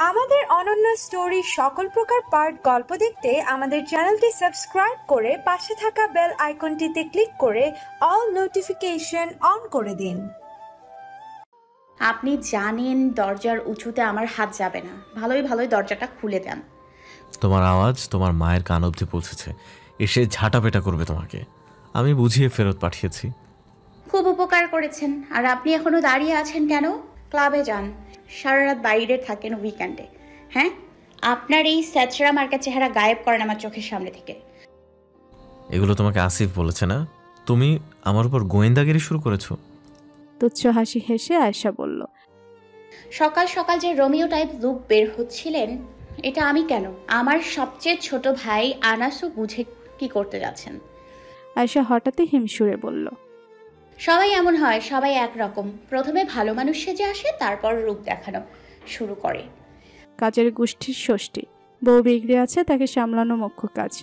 আমাদের অনন্য স্টোরি সকল প্রকার পার্ট গল্প দেখতে আমাদের চ্যানেলটি সাবস্ক্রাইব করে পাশে থাকা বেল আইকনটিতে ক্লিক করে অল নোটিফিকেশন অন করে দিন। আপনি জানেন দরজার উঁচুতে আমার হাত যাবে না, ভালোই ভালোই দরজাটা খুলে দেন। তোমার আওয়াজ তোমার মায়ের কান অবধি পৌঁছেছে, এসে ঝাঁটাপেটা করবে তোমাকে। আমি বুঝিয়ে ফেরত পাঠিয়েছি। খুব উপকার করেছেন। আর আপনি এখনো দাঁড়িয়ে আছেন কেন? ক্লাবে যান, সারা রাত বাইরে থাকেন উইকেন্ডে। হ্যাঁ, আপনার এই স্যাচরা মার্কা চেহারা গায়েব করেন আমার চোখের সামনে থেকে। এগুলো তোমাকে আসিফ বলেছে না? তুমি আমার উপর গোয়েন্দাগিরি শুরু করেছো। তুচ্ছ হাসি হেসে আয়েশা বলল, সকাল সকাল যে রোমিও টাইপ লুক বের হচ্ছিলেন, এটা আমি কেন? আমার সবচেয়ে ছোট ভাই আনাসও বুঝে কি করতে যাচ্ছেন। আয়েশা হঠাৎই হিমসুরে বলল, সবাই এমন হয়, সবাই একরকম। প্রথমে ভালো মানুষ সেজে আসে, তারপর রূপ দেখানো শুরু করে। কাজের গোষ্ঠীর ষষ্ঠী, বউ বিগড়ে আছে, তাকে সামলানো মুখ্য কাজ।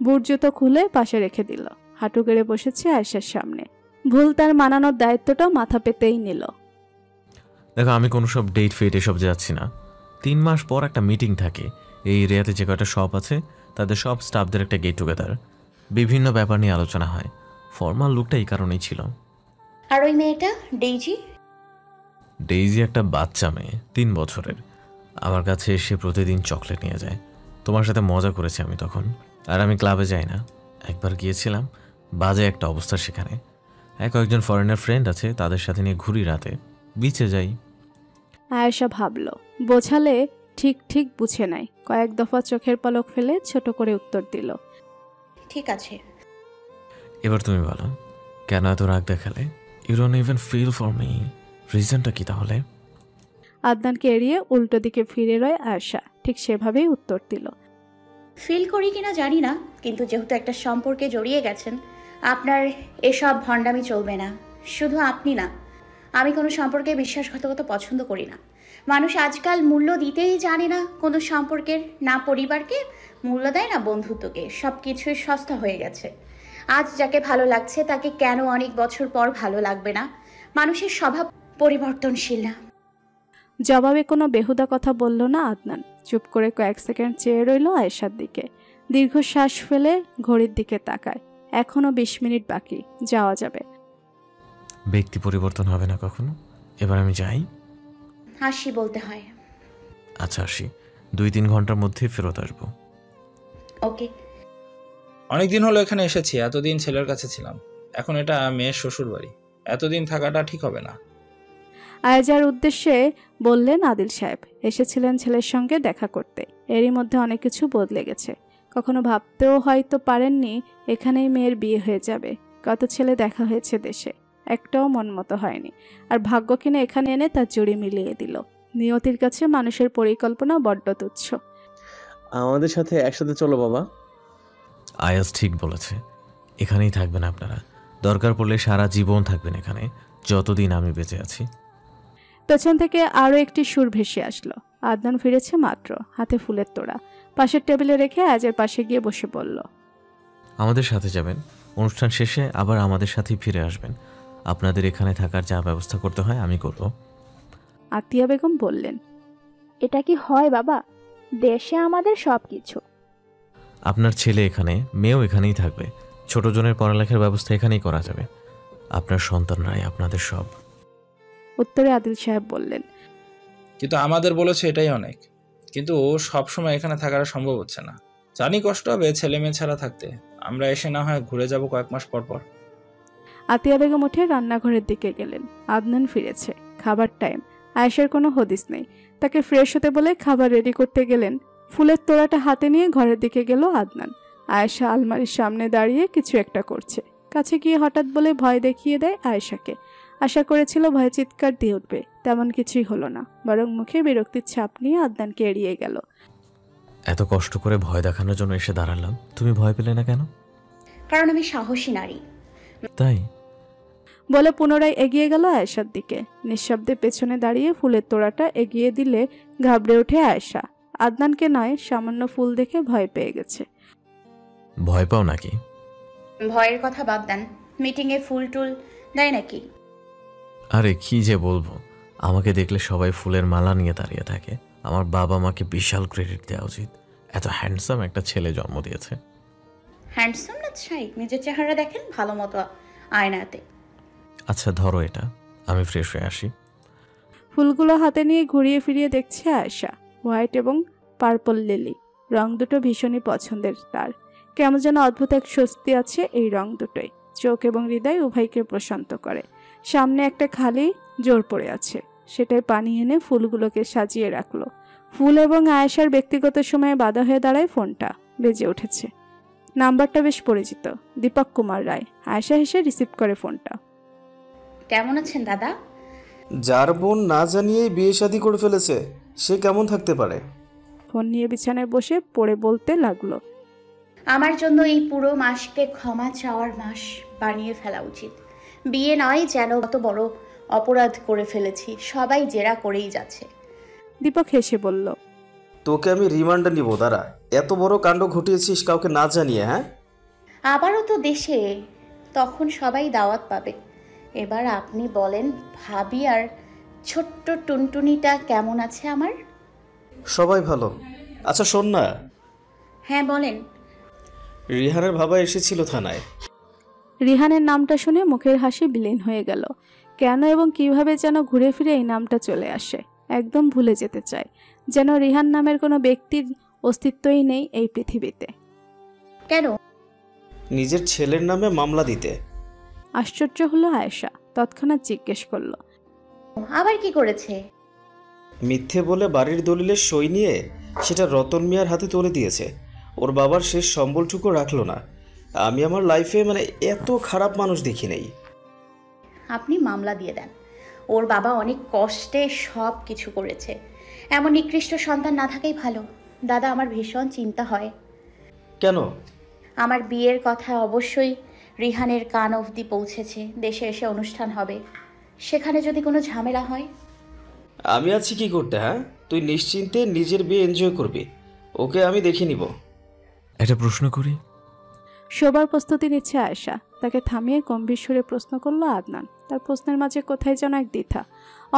বুট জুতো খুলে পাশে রেখে দিল, হাঁটু গেড়ে বসেছে আয়েশার সামনে। ভুল তার মানানোর দায়িত্বটা মাথা পেতেই নিল। দেখো, আমি কোনো সব ডেট ফেট এসব যাচ্ছি না। 3 মাস পর একটা মিটিং থাকে। এই এরিয়াতে যে কয়টা শপ আছে তাদের সব স্টাফদের একটা গেট টুগেদার, বিভিন্ন ব্যাপার নিয়ে আলোচনা হয়। ফর্মাল লুকটা এই কারণেই ছিল। আর ওই মেয়েটা ডেইজি? ডেইজি একটা বাচ্চা মেয়ে, 3 বছরের। আমার কাছে এসে প্রতিদিন চকলেট নিয়ে যায়। তোমার সাথে মজা করেছি আমি তখন। আর আমি ক্লাবে যাই না। একবার গিয়েছিলাম, বাজে একটা অবস্থা সেখানে। কয়েকজন ফরেনার ফ্রেন্ড আছে, তাদের সাথে নিয়ে ঘুরি, রাতে বিচে যাই। আয়েশা ভাবল, বোঝালে ঠিক ঠিক বুঝে নাই। কয়েক দফা চোখের পলক ফেলে ছোট করে উত্তর দিল, ঠিক আছে। এবার তুমি বলো, কেন এত রাগ দেখালে? You don't even feel for me. রিজনটা কি তাহলে? আদনানকে এড়িয়ে উল্টো দিকে ফিরে রয় আয়েশা। ঠিক সেভাবেই উত্তর দিল, ফিল করি কিনা জানি না, কিন্তু যেহেতু একটা সম্পর্কে জড়িয়ে গেছেন, আপনার এসব ভণ্ডামি চলবে না। শুধু আপনি না, আমি কোনো সম্পর্কে বিশ্বাসঘাতকতা পছন্দ করি না। মানুষ আজকাল মূল্য দিতেই জানে না কোনো সম্পর্কের, না পরিবারকে মূল্য দেয়, না বন্ধুত্বকে। সব কিছুই সস্তা হয়ে গেছে। আজ যাকে ভালো লাগছে তাকে কেন অনেক বছর পর ভালো লাগবে না? মানুষের স্বভাব পরিবর্তনশীল না। জবাবে কোনো বেহুদা কথা বলল না আদনান। চুপ করে কয়েক সেকেন্ড চেয়ে রইল আয়েশার দিকে। দীর্ঘশ্বাস ফেলে ঘড়ির দিকে তাকায়। এখনো 20 মিনিট বাকি, যাওয়া যাবে। ব্যক্তি পরিবর্তন হবে না কখনো। এবার আমি যাই। হাসি বলতে হয়। আচ্ছা, আসি। 2-3 ঘন্টার মধ্যে ফেরত আসবো। ওকে। অনেকদিন হলো এখানে এসেছি। এতদিন ছেলের কাছে ছিলাম, এখন এটা মেয়ের শ্বশুর বাড়ি। এতদিন থাকাটা ঠিক হবে না। আয়েজার উদ্দেশ্যে বললেন আদিল সাহেব। এসেছিলেন ছেলের সঙ্গে দেখা করতে। এরই মধ্যে অনেক কিছু বদলে গেছে। কখনো ভাবতেও হয়তো পারেননি এখানেই মেয়ের বিয়ে হয়ে যাবে। কত ছেলে দেখা হয়েছে দেশে, একটাও মন মতো হয়নি। আর ভাগ্য কিনে এখানে এনে তার জুড়ি মিলিয়ে দিল। নিয়তির কাছে মানুষের পরিকল্পনা বড্ড তুচ্ছ। আমাদের সাথে একসাথে চলো বাবা। আয়াজ ঠিক বলেছে, এখানেই থাকবেন আপনারা। দরকার পড়লে সারা জীবন থাকবেন এখানে, যতদিন আমি বেঁচে আছি। পেছন থেকে আরও একটি সুর ভেসে আসলো। আদনান ফিরেছে মাত্র, হাতে ফুলের তোড়া। পাশের টেবিলে রেখে আয়াজের পাশে গিয়ে বসে বলল, আমাদের সাথে যাবেন। অনুষ্ঠান শেষে আবার আমাদের সাথেই ফিরে আসবেন। আপনাদের এখানে থাকার যা ব্যবস্থা করতে হয় আমি করব। আতিয়া বেগম বললেন, এটা কি হয় বাবা? দেশে আমাদের সব কিছু। আপনার ছেলে এখানে, মেয়েও এখানেই থাকবে। ছোট জনের পড়ালেখার ব্যবস্থা এখানেই করা যাবে। আপনার সন্তানরাই আপনাদের সব। উত্তরে আদিল সাহেব বললেন, কিন্তু আমাদের বলেছে এটাই অনেক। কিন্তু সব সময় এখানে থাকাটা সম্ভব হচ্ছে না। জানি কষ্ট হবে ছেলে মেয়ে ছাড়া থাকতে। আমরা এসে না হয় ঘুরে যাব কয়েক মাস পর পর। আতিয়া বেগম উঠে রান্নাঘরের দিকে গেলেন। আদনান ফিরেছে, খাবার টাইম। আয়েশার কোনো হদিস নেই। তাকে ফ্রেশ হতে বলে খাবার রেডি করতে গেলেন। ফুলের তোড়াটা হাতে নিয়ে ঘরের দিকে গেল আদনান। আয়েশা আলমারির সামনে দাঁড়িয়ে কিছু একটা করছে। কাছে গিয়ে হঠাৎ বলে ভয় দেখিয়ে দেয় আয়েশাকে। আশা করেছিল ভয় চিৎকার দিয়ে উঠবে, তেমন কিছুই হলো না। বরং মুখে বিরক্তির ছাপ নিয়ে আদনানকে এড়িয়ে গেল। এত কষ্ট করে ভয় দেখানোর জন্য এসে দাঁড়ালাম, তুমি ভয় পেলে না কেন? কারণ আমি সাহসী নারী। তাই বলে পুনরায় এগিয়ে গেল আয়েশার দিকে। নিঃশব্দে পেছনে দাঁড়িয়ে ফুলের তোড়াটা এগিয়ে দিলে ঘাবড়ে ওঠে আয়েশা। আদনানকে নয়, সামান্য ফুল দেখে ভয় পেয়ে গেছে। ভয় পাও নাকি? ভয়ের কথা বাদ দেন। মিটিংয়ে ফুল টুল দেয় নাকি? আরে কি যে বলবো, আমাকে দেখলে সবাই ফুলের মালা নিয়ে দাঁড়িয়ে থাকে। আমার বাবা মাকে বিশাল ক্রেডিট দেওয়া উচিত, এত হ্যান্ডসাম একটা ছেলে জন্ম দিয়েছে। হ্যান্ডসাম না ছাই, নিজের চেহারা দেখেন ভালো মতো আয়নাতে। আচ্ছা ধরো এটা, আমি ফ্রেশ হয়ে আসি। ফুলগুলো হাতে নিয়ে ঘুরিয়ে ফিরিয়ে দেখছে আয়েশা। হোয়াইট এবং পার্পল লিলি রং দুটো ভীষণই পছন্দের তার। কেমন যেন অদ্ভুত এক স্বস্তি আছে এই রং দুটোই, চোখ এবং হৃদয় উভয়কে প্রশান্ত করে। সামনে একটা খালি জোর পড়ে আছে, সেটাই পানি এনে ফুলগুলোকে সাজিয়ে রাখলো। ফুল এবং আয়েশার ব্যক্তিগত সময়ে বাধা হয়ে দাঁড়ায় ফোনটা। বেজে উঠেছে, নাম্বারটা বেশ পরিচিত, দীপক কুমার রায়। আয়েশা হেসে রিসিভ করে ফোনটা। কেমন আছেন দাদা? যার বোন না জানিয়েই বিয়ে শাদী করে ফেলেছে, সে কেমন থাকতে পারে? ফোন নিয়ে বিছানায় বসে পড়ে বলতে লাগলো, আমার জন্য এই পুরো মাসকে ক্ষমা চাওয়ার মাস বানিয়ে ফেলা উচিত। বিয়ে নয়, যেন কত বড় অপরাধ করে ফেলেছি, সবাই জেরা করেই যাচ্ছে। দীপক হেসে বলল, তোকে আমি রিমান্ডে নিব, দাঁড়া। এত বড় কাণ্ড ঘটিয়েছিস কাউকে না জানিয়ে, হ্যাঁ? আবারও তো দেশে, তখন সবাই দাওয়াত পাবে। এবার আপনি বলেন, ভাবি আর ছোট্ট টুনটুনিটা কেমন আছে আমার? সবাই ভালো। আচ্ছা শোন না, হ্যাঁ বলেন। রিহানের বাবা এসেছিল থানায়। রিহানের নামটা শুনে মুখের হাসি বিলীন হয়ে গেল। কেন এবং কিভাবে যেন ঘুরে ফিরে এই নামটা চলে আসে, একদম ভুলে যেতে চায়, যেন রিহান নামের কোনো ব্যক্তির অস্তিত্বই নেই এই পৃথিবীতে। কেন? নিজের ছেলের নামে মামলা দিতে। আশ্চর্য হলো আয়েশা, তৎক্ষণাৎ জিজ্ঞেস করলো, আবার কি করেছে? মিথ্যে বলে বাড়ির দলিলের সই নিয়ে সেটা রতন মিয়ার হাতে তুলে দিয়েছে। ওর বাবার শেষ সম্বলটুকু রাখলো না। আমি আমার লাইফে এত খারাপ মানুষ দেখি নেই। আপনি মামলা দিয়ে দেন। ওর বাবা অনেক কষ্টে সব কিছু করেছে, এমন নিকৃষ্ট সন্তান না থাকাই ভালো। দাদা, আমার ভীষণ চিন্তা হয়। কেন? আমার বিয়ের কথা অবশ্যই রিহানের কান অবধি পৌঁছেছে। দেশে এসে অনুষ্ঠান হবে, সেখানে যদি কোনো ঝামেলা হয়? আমি আছি কি করতে, হ্যাঁ? তুই নিশ্চিন্তে নিজের বিয়ে এনজয় করবি, ওকে আমি দেখে নিব। একটা প্রশ্ন করি। শোবার প্রস্তুতি নিচ্ছে আয়েশা। তাকে থামিয়ে গম্ভীর সুরে প্রশ্ন করলো আদনান। তার প্রশ্নের মাঝে কোথায় যেন এক দ্বিধা।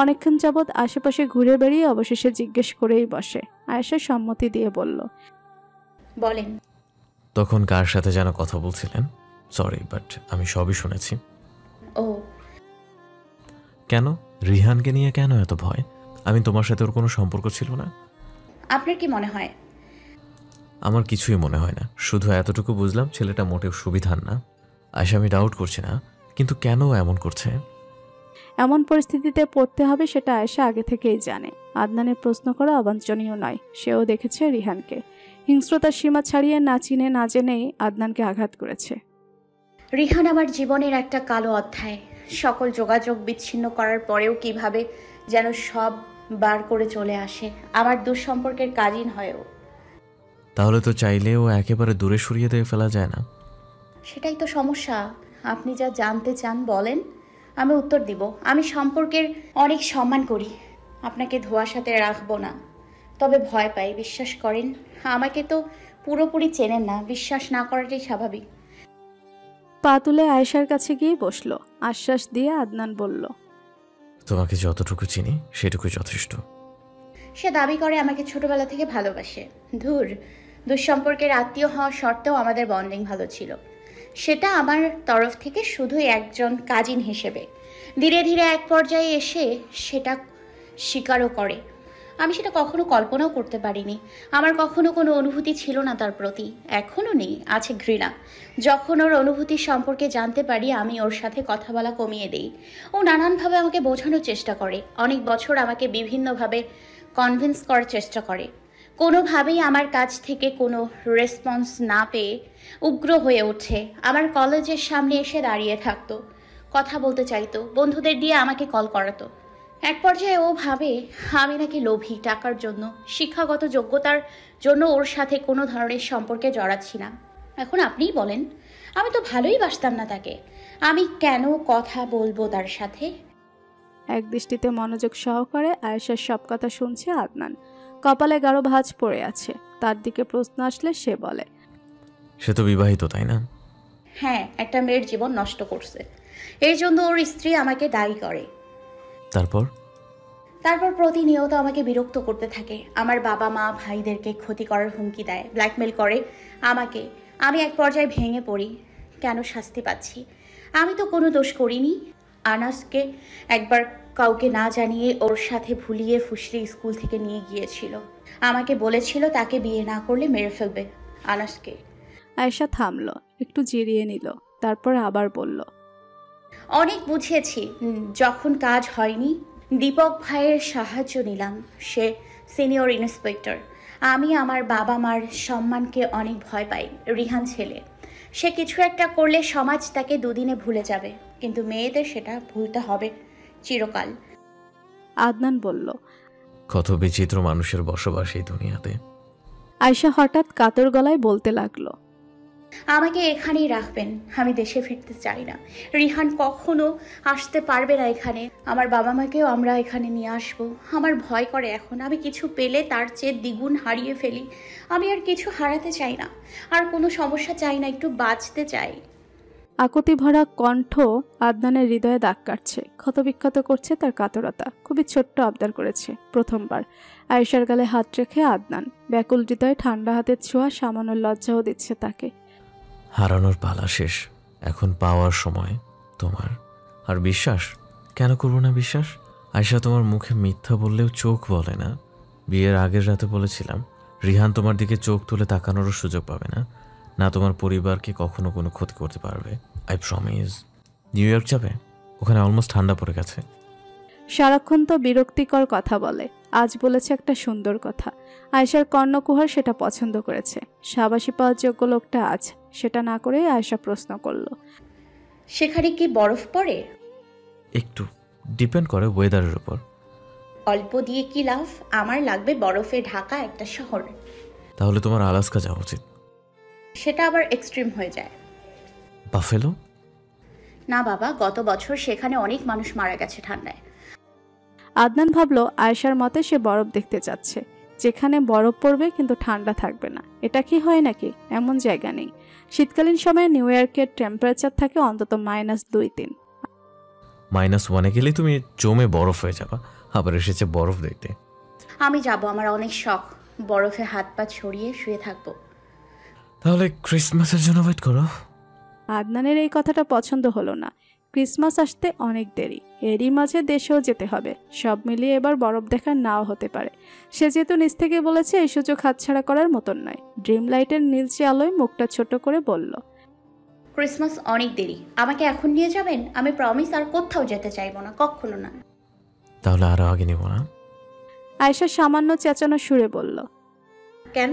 অনেকক্ষণ যাবৎ আশেপাশে ঘুরে বেড়িয়ে অবশেষে জিজ্ঞেস করেই বসে। আয়েশা সম্মতি দিয়ে বলল, বলেন। তখন কার সাথে যেন কথা বলছিলেন? সরি, বাট আমি সবই শুনেছি। ও কেন? রিহানকে নিয়ে কেন এত ভয়? আমি তোমার সাথে ওর কোনো সম্পর্ক ছিল না। আপনার কি মনে হয়? আমার কিছুই মনে হয় না, শুধু এতটুকু বুঝলাম ছেলেটা মোটেও সুবিধার না। আশা আমি ডাউট করছি না, কিন্তু কেন এমন করছে? এমন পরিস্থিতিতে পড়তে হবে সেটা আয়েশা আগে থেকেই জানে। আদনানের প্রশ্ন করা অবাঞ্ছনীয় নয়, সেও দেখেছে রিহানকে হিংস্রতার সীমা ছাড়িয়ে না চিনে না জেনেই আদনানকে আঘাত করেছে। রিহান আমার জীবনের একটা কালো অধ্যায়। সকল যোগাযোগ বিচ্ছিন্ন করার পরেও কিভাবে যেন সব বার করে চলে আসে। আমার দুঃসম্পর্কের কাজিন হয়েও। তাহলে তো চাইলেও একেবারে দূরে সরিয়ে দিয়ে ফেলা যায় না? সেটাই তো সমস্যা। আপনি যা জানতে চান বলেন, আমি উত্তর দিব। আমি সম্পর্কের অনেক সম্মান করি, আপনাকে ধোঁয়াশাতে রাখবো না। তবে ভয় পাই, বিশ্বাস করেন। আমাকে তো পুরোপুরি চেনেন না, বিশ্বাস না করাটাই স্বাভাবিক। পা তুলে আয়েশার কাছে গিয়ে বসলো। আশ্বাস দিয়ে আদনান বলল, তোমাকে যতটুকু চিনি সেটুকু যথেষ্ট। সে দাবি করে আমাকে ছোটবেলা থেকে ভালোবাসে। দুঃসম্পর্কের আত্মীয় হওয়া সত্ত্বেও আমাদের বন্ডিং ভালো ছিল। সেটা আমার তরফ থেকে শুধুই একজন কাজিন হিসেবে। ধীরে ধীরে এক পর্যায়ে এসে সেটা স্বীকারও করে। আমি সেটা কখনো কল্পনাও করতে পারিনি। আমার কখনো কোনো অনুভূতি ছিল না তার প্রতি, এখনও নেই, আছে ঘৃণা। যখন ওর অনুভূতি সম্পর্কে জানতে পারি, আমি ওর সাথে কথা বলা কমিয়ে দিই। ও নানানভাবে আমাকে বোঝানোর চেষ্টা করে, অনেক বছর আমাকে বিভিন্নভাবে কনভিন্স করার চেষ্টা করে। কোনোভাবেই আমার কাছ থেকে কোনো রেসপন্স না পেয়ে উগ্র হয়ে ওঠে। আমার কলেজের সামনে এসে দাঁড়িয়ে থাকতো, কথা বলতে চাইতো, বন্ধুদের দিয়ে আমাকে কল করাতো। এক পর্যায়ে ও ভাবে আমি নাকি লোভী, টাকার জন্য, শিক্ষাগত যোগ্যতার জন্য ওর সাথে কোনো ধরনের সম্পর্কে জড়াচ্ছি না। এখন আপনিই বলেন, আমি তো ভালোই বাসতাম না তাকে, আমি কেন কথা বলবো তার সাথে? এক দৃষ্টিতে মনোযোগ সহকারে আয়েশার সব কথা শুনছে আদনান। কপালে গাঢ় ভাঁজ পড়ে আছে। তার দিকে প্রশ্ন আসলে সে বলে, সে তো বিবাহিত, তাই না? হ্যাঁ, একটা মেয়ের জীবন নষ্ট করছে, এই জন্য ওর স্ত্রী আমাকে দায়ী করে। তারপর তারপর প্রতিনিয়ত আমাকে বিরক্ত করতে থাকে। আমার বাবা মা ভাইদেরকে ক্ষতি করার হুমকি দেয়, ব্ল্যাকমেল করে আমাকে। আমি এক পর্যায়ে ভেঙে পড়ি। কেন শাস্তি পাচ্ছি? আমি তো কোনো দোষ করিনি। আনাসকে একবার কাউকে না জানিয়ে ওর সাথে ভুলিয়ে ফুসলিয়ে স্কুল থেকে নিয়ে গিয়েছিল। আমাকে বলেছিল তাকে বিয়ে না করলে মেরে ফেলবে আনাসকে। আয়েশা থামলো, একটু জিরিয়ে নিল, তারপর আবার বলল, অনেক বুঝিয়েছি, যখন কাজ হয়নি দীপক ভাইয়ের সাহায্য নিলাম। সে সিনিয়র ইন্সপেক্টর। আমি আমার বাবা মার সম্মানকে অনেক ভয় পাই। রিহান ছেলে, সে কিছু একটা করলে সমাজ তাকে দুদিনে ভুলে যাবে, কিন্তু মেয়েদের সেটা ভুলতে হবে চিরকাল। আদনান বলল। কত বিচিত্র মানুষের বসবাস এই দুনিয়াতে। আয়েশা হঠাৎ কাতর গলায় বলতে লাগলো, আমাকে এখানেই রাখবেন, আমি দেশে ফিরতে চাই না। রিহান কখনো আসতে পারবে না এখানে। আমার বাবা মাকেও আমরা এখানে নিয়ে আসবো। আমার ভয় করে এখন, আমি কিছু পেলে তার চেয়ে দ্বিগুণ হারিয়ে ফেলি। আমি আর কিছু হারাতে চাই না, আর কোনো সমস্যা চাই না, একটু বাঁচতে চাই। আকুতি ভরা কণ্ঠ আদনানের হৃদয়ে দাগ কাটছে, ক্ষতবিক্ষত করছে তার কাতরতা। খুবই ছোট্ট আবদার করেছে প্রথমবার। আয়েশার গালে হাত রেখে আদনান ব্যাকুল হৃদয়ে ঠান্ডা হাতের ছোঁয়া সামান্য লজ্জাও দিচ্ছে তাকে। হারানোর পালা শেষ, এখন পাওয়ার সময় তোমার। আর বিশ্বাস কেন করবো না বিশ্বাস? আয়েশা, তোমার মুখে মিথ্যা বললেও চোখ বলে না। বিয়ের আগের রাতে বলেছিলাম রিহান তোমার দিকে চোখ তুলে তাকানোরও সুযোগ পাবে না, না তোমার পরিবারকে কখনো কোনো ক্ষতি করতে পারবে। I promise. নিউ ইয়র্ক যাবে? ওখানে অলমোস্ট ঠান্ডা পড়ে গেছে। সারাক্ষণ তো বিরক্তিকর কথা বলে, আজ বলেছে একটা সুন্দর কথা। আয়েশার কর্ণকুহর সেটা পছন্দ করেছে। শাবাশি পাওয়ার যোগ্য লোকটা আজ সেটা না করে আয়েশা প্রশ্ন করলো, সেখানে কি বরফ পড়ে? একটু ডিপেন্ড করে ওয়েদারের উপর। অল্প দিয়ে কি লাভ? আমার লাগবে বরফে ঢাকা একটা শহর। তাহলে তোমার আলাস্কা যাওয়া উচিত। সেটা আবার এক্সট্রিম হয়ে যায়। বাফেলো? না বাবা, গত বছর সেখানে অনেক মানুষ মারা গেছে ঠান্ডায়। আদনান ভাবলো আয়েশার মতে সে বরফ দেখতে চাচ্ছে, যেখানে বরফ পড়বে কিন্তু ঠান্ডা থাকবে না। এটা কি হয় নাকি? এমন জায়গা নেই। শীতকালীন সময়ে নিউ ইয়র্কের টেম্পারেচার থাকে অন্তত -2-3। -1 গেলেই তুমি জমে বরফ হয়ে যাবা। আবার এসেছে বরফ দেখতে। আমি যাব, আমার অনেক শখ। বরফে হাত পা ছড়িয়ে শুয়ে থাকবো। তাহলে ক্রিসমাসের জন্য ওয়েট করো। আদনানের এই কথাটা পছন্দ হলো না। ক্রিসমাস আসতে অনেক দেরি, এরই মাঝে দেশেও যেতে হবে। সব মিলিয়ে এবার বরফ দেখা নাও হতে পারে। সে যেহেতু নিজ থেকে বলেছে, এই সুযোগ হাতছাড়া করার মতন নয়। ড্রিম লাইটের নীলচে আলোয় মুখটা ছোট করে বলল, ক্রিসমাস অনেক দেরি, আমাকে এখন নিয়ে যাবেন? আমি প্রমিস আর কোথাও যেতে চাইবো না, কখনো না। তাহলে আরো আগে নিব না? আয়েশা সামান্য চেঁচানো সুরে বলল, কেন?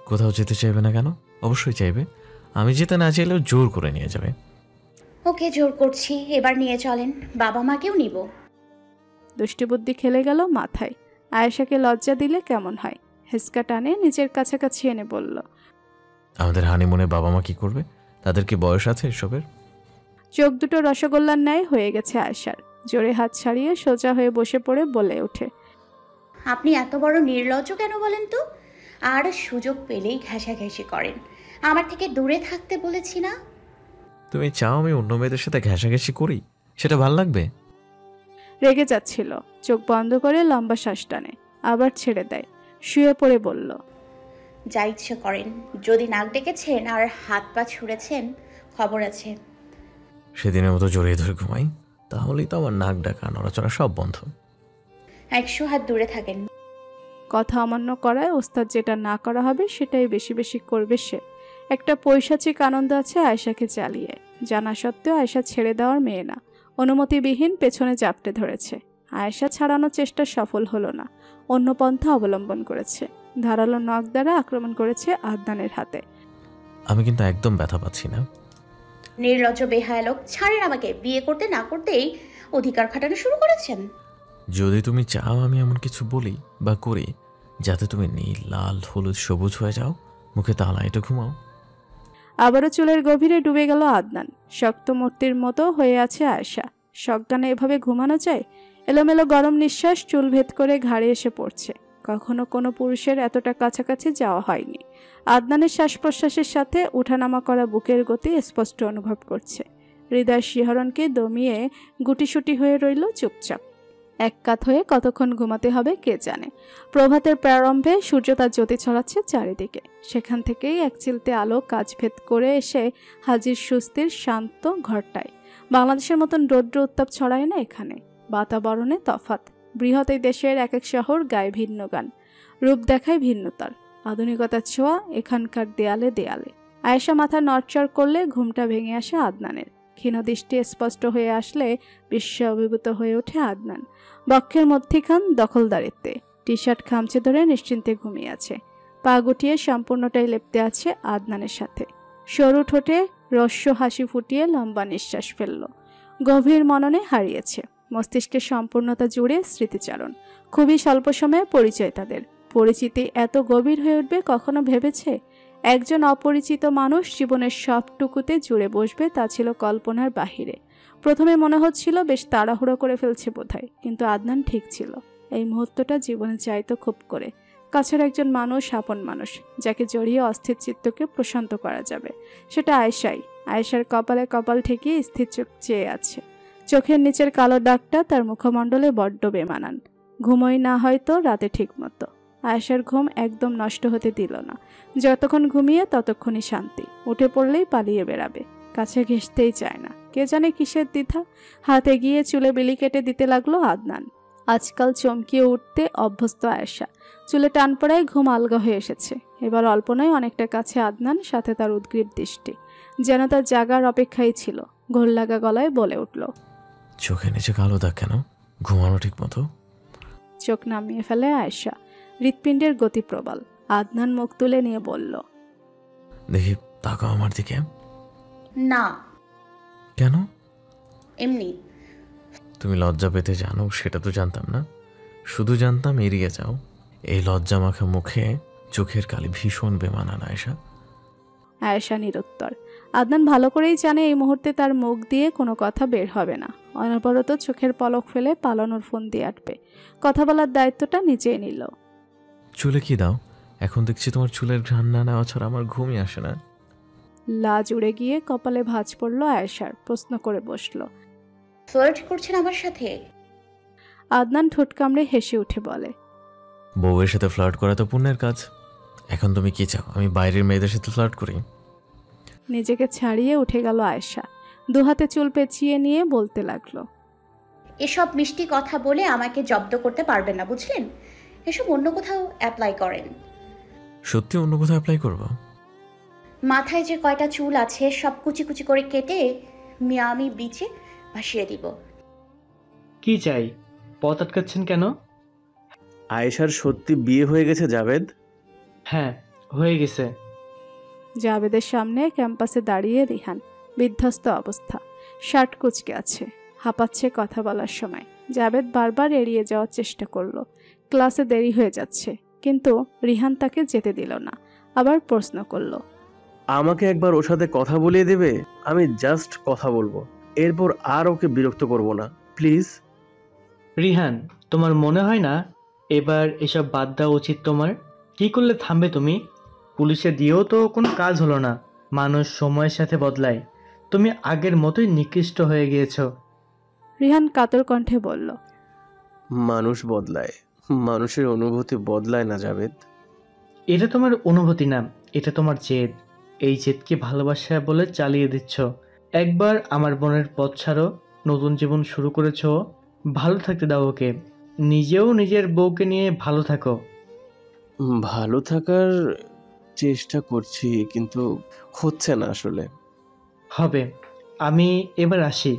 কোথাও যেতে চাইবে না কেন? অবশ্যই চাইবে। আমি যেতে না চাইলেও জোর করে নিয়ে যাবে। ওকে, জোর করছি, এবার নিয়ে চলেন। বাবা মাকেও নিব। দুষ্টিবুদ্ধি খেলে গেল মাথায়। আয়েশাকে লজ্জা দিলে কেমন হয়। হেসকা টানে নিজের কাছাকাছি এনে বলল, আমাদের হানিমুনে বাবা মা কি করবে? তাদের কি বয়স আছে এসবের? চোখ দুটো রসগোল্লার ন্যায় হয়ে গেছে আয়েশার। জোরে হাত ছাড়িয়ে সোজা হয়ে বসে পড়ে বলে ওঠে, আপনি এত বড় নির্লজ্জ কেন বলেন তো? আর সুযোগ পেলেই ঘেঁষাঘেঁষি করেন। আমার থেকে দূরে থাকতে বলেছি না? তুমি চাও আমি অন্য মেয়েদের সাথে ঘেঁষাঘেঁষি করি? সেটা ভাল লাগবে? রেগে যাচ্ছিল। চোখ বন্ধ করে লম্বা শ্বাস টানে, আবার ছেড়ে দেয়। শুয়ে পড়ে বলল, যা ইচ্ছে করেন। যদি নাক ডেকেছেন আর হাত পা ছুঁড়েছেন, খবর আছে। সেদিনের মতো জড়িয়ে ধরে ঘুমাই, তাহলেই তো আমার নাক ডাকা নড়াচড়া সব বন্ধ। 100 হাত দূরে থাকেন। কথা অমান্য করায় ওস্তাদ যেটা না করা হবে সেটাই বেশি বেশি করবে সে। একটা পৈশাচিক আনন্দ আছে আয়েশাকে জ্বালিয়ে। জানা সত্ত্বেও আয়েশা ছেড়ে দেওয়ার মেয়ে না। অনুমতিবিহীন পেছনে জাপটে ধরেছে। আয়েশা ছাড়ানোর চেষ্টা সফল হলো না। অন্য পন্থা অবলম্বন করেছে। ধারালো নখ দ্বারা আক্রমণ করেছে আদনানের হাতে। আমি কিন্তু একদম ব্যথা পাচ্ছি না। নির্লজ্জ বেহায়া লোক, ছাড়েন আমাকে। বিয়ে করতে না করতেই অধিকার খাটানো শুরু করেছেন। যদি তুমি চাও আমি এমন কিছু বলি বা করি যাতে তুমি নীল, লাল, হলুদ, সবুজ হয়ে যাও, মুখে তালা এটা ঘুমাও। আবারও চুলের গভীরে ডুবে গেল আদনান। শক্ত মূর্তির মতো হয়ে আছে আয়েশা। সজ্ঞানে এভাবে ঘুমানো যায়? এলোমেলো গরম নিঃশ্বাস চুল ভেদ করে ঘাড়ে এসে পড়ছে। কখনো কোনো পুরুষের এতটা কাছাকাছি যাওয়া হয়নি। আদনানের শ্বাস প্রশ্বাসের সাথে উঠানামা করা বুকের গতি স্পষ্ট অনুভব করছে। হৃদয় শিহরণকে দমিয়ে গুটিসুটি হয়ে রইল চুপচাপ। এক কাত হয়ে কতক্ষণ ঘুমাতে হবে কে জানে। প্রভাতের প্রারম্ভে সূর্য তার জ্যোতি ছড়াচ্ছে চারিদিকে। সেখান থেকেই এক চিলতে আলো কাজভেদ করে এসে হাজির সুস্থির শান্ত ঘরটায়। বাংলাদেশের মতন রৌদ্র উত্তাপ ছড়ায় না এখানে। বাতাবরণে তফাৎ। বৃহৎ এই দেশের এক এক শহর গায়ে ভিন্ন গান, রূপ দেখায় ভিন্নতার। আধুনিকতার ছোঁয়া এখানকার দেয়ালে দেয়ালে। আয়েশা মাথা নড়চড় করলে ঘুমটা ভেঙে আসে আদনানের। ক্ষীণ দৃষ্টি স্পষ্ট হয়ে আসলে বিশ্ব অভিভূত হয়ে ওঠে আদনান। বক্ষের মধ্যিখান দখলদারিত্বে, টি শার্ট খামচে ধরে নিশ্চিন্তে ঘুমিয়ে আছে। পা গুটিয়ে সম্পূর্ণটাই লেপ্তে আছে আদনানের সাথে। সরু ঠোঁটে রস্য হাসি ফুটিয়ে লম্বা নিঃশ্বাস ফেলল। গভীর মননে হারিয়েছে। মস্তিষ্কের সম্পূর্ণতা জুড়ে স্মৃতিচারণ। খুবই স্বল্প সময়ে পরিচয় তাদের। পরিচিতি এত গভীর হয়ে উঠবে কখনো ভেবেছে? একজন অপরিচিত মানুষ জীবনের সবটুকুতে জুড়ে বসবে, তা ছিল কল্পনার বাহিরে। প্রথমে মনে হচ্ছিল বেশ তাড়াহুড়ো করে ফেলছে বোধহয়, কিন্তু আদনান ঠিক ছিল। এই মুহূর্তটা জীবনে চাইতো খুব করে। কাছের একজন মানুষ, আপন মানুষ, যাকে জড়িয়ে অস্থির চিত্তকে প্রশান্ত করা যাবে। সেটা আয়েশাই। আয়েশার কপালে কপাল ঠেকিয়ে স্থির চোখ চেয়ে আছে। চোখের নিচের কালো দাগটা তার মুখমণ্ডলে বড্ড বেমানান। ঘুমোই না হয়তো রাতে ঠিক মতো। আয়েশার ঘুম একদম নষ্ট হতে দিল না। যতক্ষণ ঘুমিয়ে ততক্ষণই শান্তি। উঠে পড়লেই পালিয়ে বেড়াবে, কাছে ঘেঁষতেই চায় না। কে জানে কিসের দ্বিধা। হাতে গিয়ে চুলে বিলি কেটে দিতে লাগলো আদনান। আজকাল চমকিয়ে উঠতে অভ্যস্ত আয়েশা। চুলে টান পড়ায় ঘুম আলগা হয়ে এসেছে। এবার অল্প নয় অনেকটা কাছে আদনান, সাথে তার উদ্গ্রীব দৃষ্টি। যেন তার জাগার অপেক্ষাই ছিল। ঘোর লাগা গলায় বলে উঠল, চোখে নিচে কালো দাগ কেন? ঘুমানো ঠিক মতো? চোখ নামিয়ে ফেলে আয়েশা। হৃৎপিণ্ডের গতি প্রবল। আদনান মুখ তুলে নিয়ে বলল, দেখি তাকাও আমার দিকে। না। কেন? এমনি। তুমি লজ্জা পেতে জানো সেটা তো জানতাম না। শুধু জানতাম এড়িয়ে যাও। এই লজ্জা মাখা মুখে চোখের কালি ভীষণ বেমানান আয়েশা। আয়েশা নিরুত্তর। আদনান ভালো করেই জানে এই মুহূর্তে তার মুখ দিয়ে কোনো কথা বের হবে না। অনবরত চোখের পলক ফেলে পালানোর ফোন দিয়ে আটবে। কথা বলার দায়িত্বটা নিজেই নিল। চুলে কি দাও? এখন দেখছি তোমার চুলের ঘ্রাণ না নেওয়া ছাড়া আমার ঘুমই আসে না। লাজ উড়ে গিয়ে কপালে ভাঁজ পড়ল আয়েশার। প্রশ্ন করে বসল, ফ্লার্ট করছেন আমার সাথে? আদনান ঠোঁট কামড়ে হেসে উঠে বলে, বউয়ের সাথে ফ্লার্ট করা তো পুণ্যের কাজ। এখন তুমি কি চাও আমি বাইরের মেয়েদের সাথে ফ্লার্ট করি? নিজেকে ছাড়িয়ে উঠে গেল আয়েশা। দুহাতে চুল পেঁচিয়ে নিয়ে বলতে লাগলো, এসব মিষ্টি কথা বলে আমাকে জব্দ করতে পারবেন না, বুঝলেন? এসব অন্য কোথাও অ্যাপ্লাই করেন। সত্যি অন্য কোথাও অ্যাপ্লাই করবো? মাথায় যে কয়টা চুল আছে সব কুচি কুচি করে কেটে মিয়ামি বিচে ভাসিয়ে দিব। কি চাই? পথ আটকাচ্ছেন কেন? আয়েশার সত্যি বিয়ে হয়ে গেছে জাভেদ? হ্যাঁ, হয়ে গেছে। জাবেদের সামনে ক্যাম্পাসে দাঁড়িয়ে রিহান। বিধ্বস্ত অবস্থা। শার্ট কুচকে আছে, হাঁপাচ্ছে কথা বলার সময়। জাবেদ বারবার এড়িয়ে যাওয়ার চেষ্টা করলো। ক্লাসে দেরি হয়ে যাচ্ছে, কিন্তু রিহান তাকে যেতে দিল না। আবার প্রশ্ন করলো, আমাকে একবার ওর সাথে কথা বলিয়ে দেবে? আমি জাস্ট কথা বলবো, এরপর আর ওকে বিরক্ত করব না, প্লিজ। রিহান, তোমার মনে হয় না এবার এসব বাদ দেওয়া উচিত তোমার? কি করলে থামবে তুমি? পুলিশে দিয়েও তো কোনো কাজ হলো না। মানুষ সময়ের সাথে বদলায়। তুমি আগের মতোই নিকৃষ্ট হয়ে গিয়েছো। রিহান কাতর কণ্ঠে বলল, মানুষ বদলায়, মানুষের অনুভূতি বদলায় না জাভেদ। এটা তোমার অনুভূতি না, এটা তোমার জেদ। এই জেদকে ভালোবাসা বলে চালিয়ে দিচ্ছ। একবার আমার বোনের পথ ছাড়ো, নতুন জীবন শুরু করেছো, ভালো থাকতে দাও ওকে। নিজেও নিজের বউকে নিয়ে ভালো থাকো। ভালো থাকার চেষ্টা করছি, কিন্তু হচ্ছে না আসলে। হবে। আমি এবার আসি।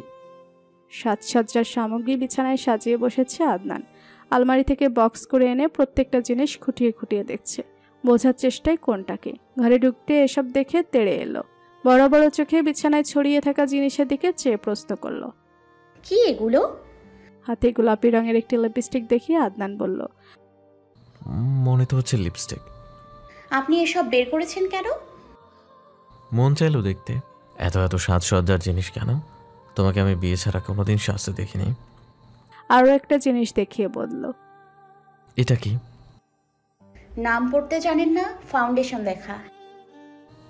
সাজসজ্জার সামগ্রী বিছানায় সাজিয়ে বসেছে আদনান। আলমারি থেকে বক্স করে এনে প্রত্যেকটা জিনিস খুঁটিয়ে খুঁটিয়ে দেখছে, বোঝার চেষ্টায় কোনটাকে। ঘরে ঢুকতে এসব দেখে তেড়ে এলো। বড় বড় চোখে বিছানায় ছড়িয়ে থাকা জিনিসের দিকে চেয়ে প্রশ্ন করলো, কি এগুলো? হাতে গোলাপি রঙের একটি লিপস্টিক দেখিয়ে আদনান বলল, মনে তো হচ্ছে লিপস্টিক। আপনি এসব বের করেছেন কেন? মন চাইলো দেখতে। এত এত সাজসজ্জার জিনিস কেন? তোমাকে আমি বিয়ে ছাড়া কোনোদিন সাজতে দেখিনি। আরও একটা জিনিস দেখিয়ে বলল, এটা কি? নাম পড়তে জানেন না? ফাউন্ডেশন লেখা।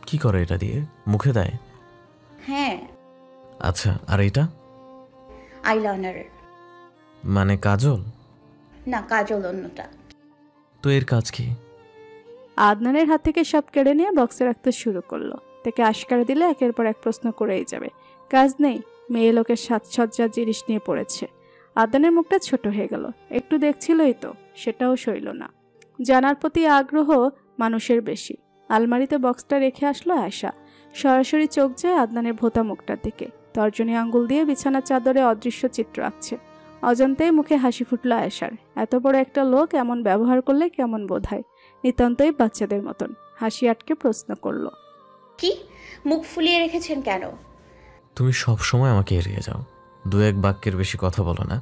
কি করে এটা দিয়ে? মুখে দেয়? হ্যাঁ। আচ্ছা, আর এটা? আইলাইনার। মানে কাজল? না, কাজল অন্যটা। তো এর কাজ কি? আদনানের হাত থেকে সব কেড়ে নিয়ে বক্সে রাখতে শুরু করলো। তাকে আশকারা দিলে একের পর এক প্রশ্ন করেই যাবে। কাজ নেই, মেয়ে লোকের সাজসজ্জার জিনিস নিয়ে পড়েছে। আদনানের মুখটা ছোট হয়ে গেল। একটু দেখছিলই তো, সেটাও সইল না। জানার প্রতি আগ্রহ মানুষের বেশি। আলমারিতে বক্সটা রেখে আসলো আয়েশা। সরাসরি চোখ যায় আদনানের ভোঁতা মুখটার দিকে। তর্জনী আঙ্গুল দিয়ে বিছানার চাদরে অদৃশ্য চিত্র আঁকছে। অজান্তেই মুখে হাসি ফুটল আয়েশার। এত বড় একটা লোক এমন ব্যবহার করলে কেমন বোধ হয়? নিতান্তই বাচ্চাদের মতন হাসি আটকে প্রশ্ন করলো, কি মুখ ফুলিয়ে রেখেছেন কেন? তুমি সব সময় আমাকে এড়িয়ে যাও, দু এক বাক্যের বেশি কথা বলো না,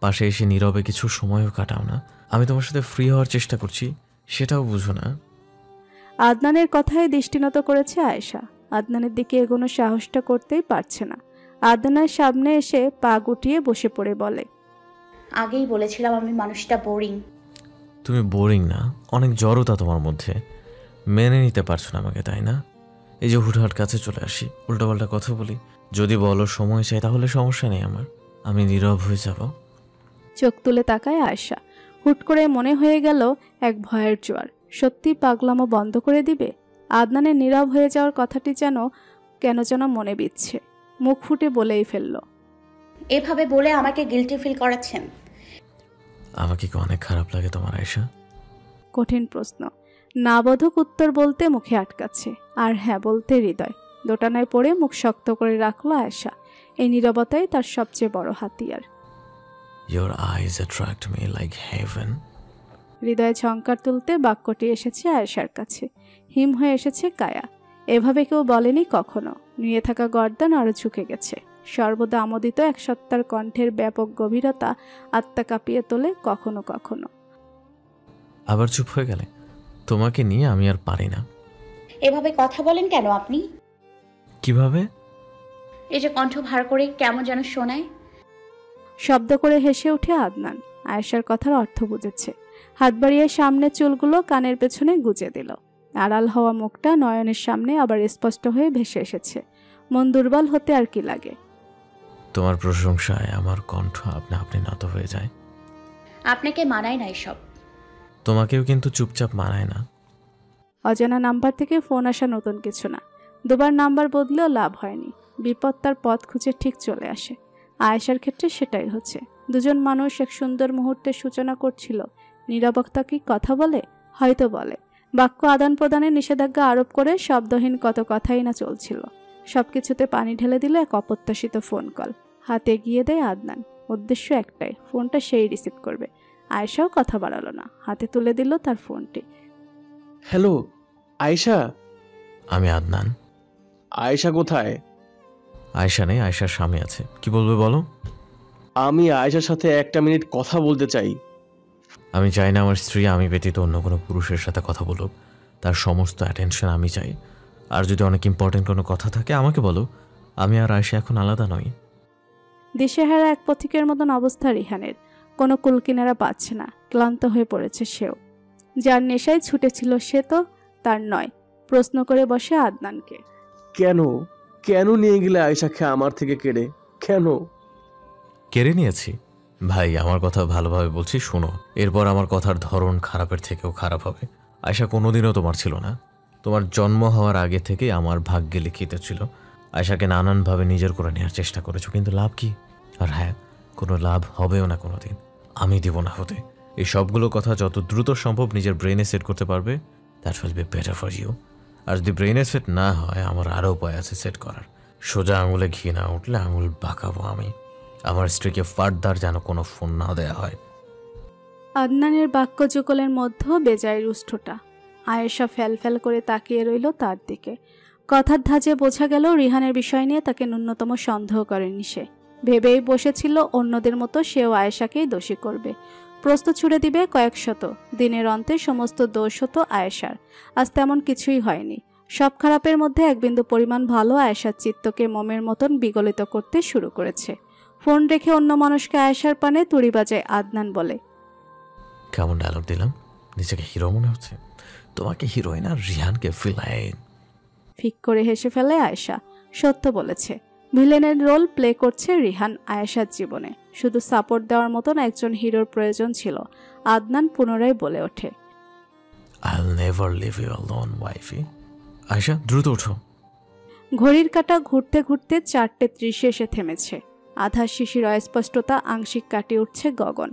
পাশে এসে নীরবে কিছু সময়ও কাটাও না। আমি তোমার সাথে ফ্রি হওয়ার চেষ্টা করছি, সেটাও বুঝো না। আদনানের কথায় দৃষ্টিনত করেছে আয়েশা। আদনানের দিকে এগোনো সাহসটা করতেই পারছে না। আদনানের সামনে এসে পা গুটিয়ে বসে পড়ে বলে, আগেই বলেছিলাম আমি মানুষটা বোরিং। তুমি বোরিং না, অনেক জড়তা তোমার মধ্যে। মেনে নিতে পারছো না আমাকে, তাই না? এই যে হুটহাট কাছে চলে আসি, উল্টোপাল্টা কথা বলি। যদি বলো সময় চাই তাহলে সমস্যা নেই আমার, আমি নীরব হয়ে যাব। চোখ তুলে তাকায় আয়েশা। হুট করে মনে হয়ে গেল এক ভয়ের জোয়ার। সত্যি পাগলামো বন্ধ করে দিবে? আদনানের নীরব হয়ে যাওয়ার কথাটি কেন যেন মনে বিচ্ছে। মুখ ফুটে বলেই ফেলল, এভাবে বলে আমাকে গিল্টি ফিল করাচ্ছেন। আমাকে কি অনেক খারাপ লাগে তোমার আয়েশা? কঠিন প্রশ্ন। না বোধক উত্তর বলতে মুখে আটকাচ্ছে, আর হ্যাঁ বলতে হৃদয়। দোটানায় পড়ে মুখ শক্ত করে রাখলো আয়েশা। এই নীরবতাই তার সবচেয়ে বড় হাতিয়ার। Your eyes attract me like heaven. হৃদয়ে ঝংকার তুলতে বাক্যটি এসেছে আয়েশার কাছে। হিম হয়ে এসেছে কায়া। এভাবে কেউ বলেনি কখনো। নিয়ে থাকা গর্দান আরো ঝুঁকে গেছে। সর্বদা আমোদিত এক সত্তার কণ্ঠের ব্যাপক গভীরতা আত্মা কাঁপিয়ে তোলে কখনো কখনো। আবার চুপ হয়ে গেলে? তোমাকে নিয়ে আমি আর পারি না। এভাবে কথা বলেন কেন আপনি? কিভাবে? এই যে কণ্ঠ ভার করে কেমন যেন শোনায়। শব্দ করে হেসে উঠে আদনান। আয়েশার কথার অর্থ বুঝেছে। হাত বাড়িয়ে সামনে চুলগুলো কানের পেছনে গুজে দিল। আড়াল হওয়া মুখটা নয়নের সামনে আবার স্পষ্ট হয়ে ভেসে এসেছে। মন দুর্বল হতে আর কি লাগে। তোমার প্রশংসায় আমার কণ্ঠ আপনা আপনি নত হয়ে যায়। আপনাকে মানায় না এসব। তোমাকেও কিন্তু চুপচাপ মানায় না। অজানা নাম্বার থেকে ফোন আসা নতুন কিছু না। দুবার নাম্বার বদলেও লাভ হয়নি। বিপদ তার পথ খুঁজে ঠিক চলে আসে। আয়েশার ক্ষেত্রে সেটাই হচ্ছে। দুজন মানুষ এক সুন্দর মুহূর্তের সূচনা করছিল। নীরবতা কি কথা বলে? হয়তো বলে। বাক্য আদান প্রদানে নিষেধাজ্ঞা আরোপ করে শব্দহীন কত কথাই না চলছিল। সবকিছুতে পানি ঢেলে দিল এক অপ্রত্যাশিত ফোন কল। হাতে এগিয়ে দেয় আদনান। উদ্দেশ্য একটাই, ফোনটা সেই রিসিভ করবে। আয়েশাও কথা বাড়ালো না, হাতে তুলে দিল তার ফোনটি। হ্যালো আয়েশা। আমি আদনান। আয়েশা কোথায়? আয়েশা নেই, আয়েশার স্বামী আছে। কি বলবে বলো? আমি আয়েশার সাথে একটা মিনিট কথা বলতে চাই। আমি চাই না আমার স্ত্রী আমি ব্যতীত অন্য কোনো পুরুষের সাথে কথা বলুক। তার সমস্ত অ্যাটেনশন আমি চাই। আর যদি অনেক ইম্পর্টেন্ট কোনো কথা থাকে আমাকে বলো। আমি আর আয়েশা এখন আলাদা নই। দিশেহারা এক পথিকের মতন অবস্থা রিহানের। কোনো কুলকিনারা পাচ্ছে না। ক্লান্ত হয়ে পড়েছে সেও। যার নেশায় ছুটেছিল সে তো তার নয়। প্রশ্ন করে বসে আদনানকে, কেন কেন নিয়ে গেলে আয়েশাকে আমার থেকে কেড়ে? কেন? কেড়ে নিয়েছি? ভাই, আমার কথা ভালোভাবে বলছি, শোনো। এরপর আমার কথার ধরন খারাপের থেকেও খারাপ হবে। আয়েশা কোনোদিনও তোমার ছিল না। তোমার জন্ম হওয়ার আগে থেকেই আমার ভাগ্যে লিখিত ছিল। আয়েশাকে নানানভাবে নিজের করে নেওয়ার চেষ্টা করেছো, কিন্তু লাভ কি? আর হ্যাঁ, কোনো লাভ হবেও না কোনোদিন। আমি দিব না হতে। এই সবগুলো কথা যত দ্রুত সম্ভব নিজের ব্রেনে সেট করতে পারবে, that will be better for you. আর যদি ব্রেনে সেট না হয়, আমার আরও উপায় আছে সেট করার। সোজা আঙুলে ঘি না উঠলে আঙুল বাঁকাবো আমি। আমার স্ত্রীকে ফার্দার যেন কোনো ফোন না দেয়া হয়। আদনানের বাক্য যুগলের মধ্যেও বেজায় রুষ্ঠটা। আয়েশা ফ্যাল করে তাকিয়ে রইল তার দিকে। কথার ধাঁচে বোঝা গেল রিহানের বিষয় নিয়ে তাকে ন্যূনতম সন্দেহ করেনি সে। ভেবেই বসেছিল অন্যদের মতো সেও আয়েশাকেই দোষী করবে। প্রশ্ন ছুড়ে দিবে কয়েকশত। দিনের অন্তে সমস্ত দোষ হতো আয়েশার। আজ তেমন কিছুই হয়নি। সব খারাপের মধ্যে এক বিন্দু পরিমাণ ভালো আয়েশার চিত্তকে মোমের মতন বিগলিত করতে শুরু করেছে। ফোন রেখে অন্য মানুষকে আয়েশার পানে তুড়ি বাজায় আদনান। বলে, কেমন ডায়লগ দিলাম? নিজেকে হিরো মনে হচ্ছে? তোমাকে হিরোইন আর রিহানকে ফিলাইন। ফিক করে হেসে ফেলে আয়েশা। সত্য বলেছে। ভিলেনের রোল প্লে করছে রিহান আয়েশার জীবনে। শুধু সাপোর্ট দেওয়ার মতন একজন হিরোর প্রয়োজন ছিল। আদনান পুনরায় বলে ওঠে, I'll never leave you alone, wifey. Ayesha, দ্রুত ওঠো। ঘড়ির কাঁটা ঘুরতে ঘুরতে 4:30 এসে থেমেছে। আধা শিশির অস্পষ্টতা আংশিক কাটিয়ে উঠছে গগন।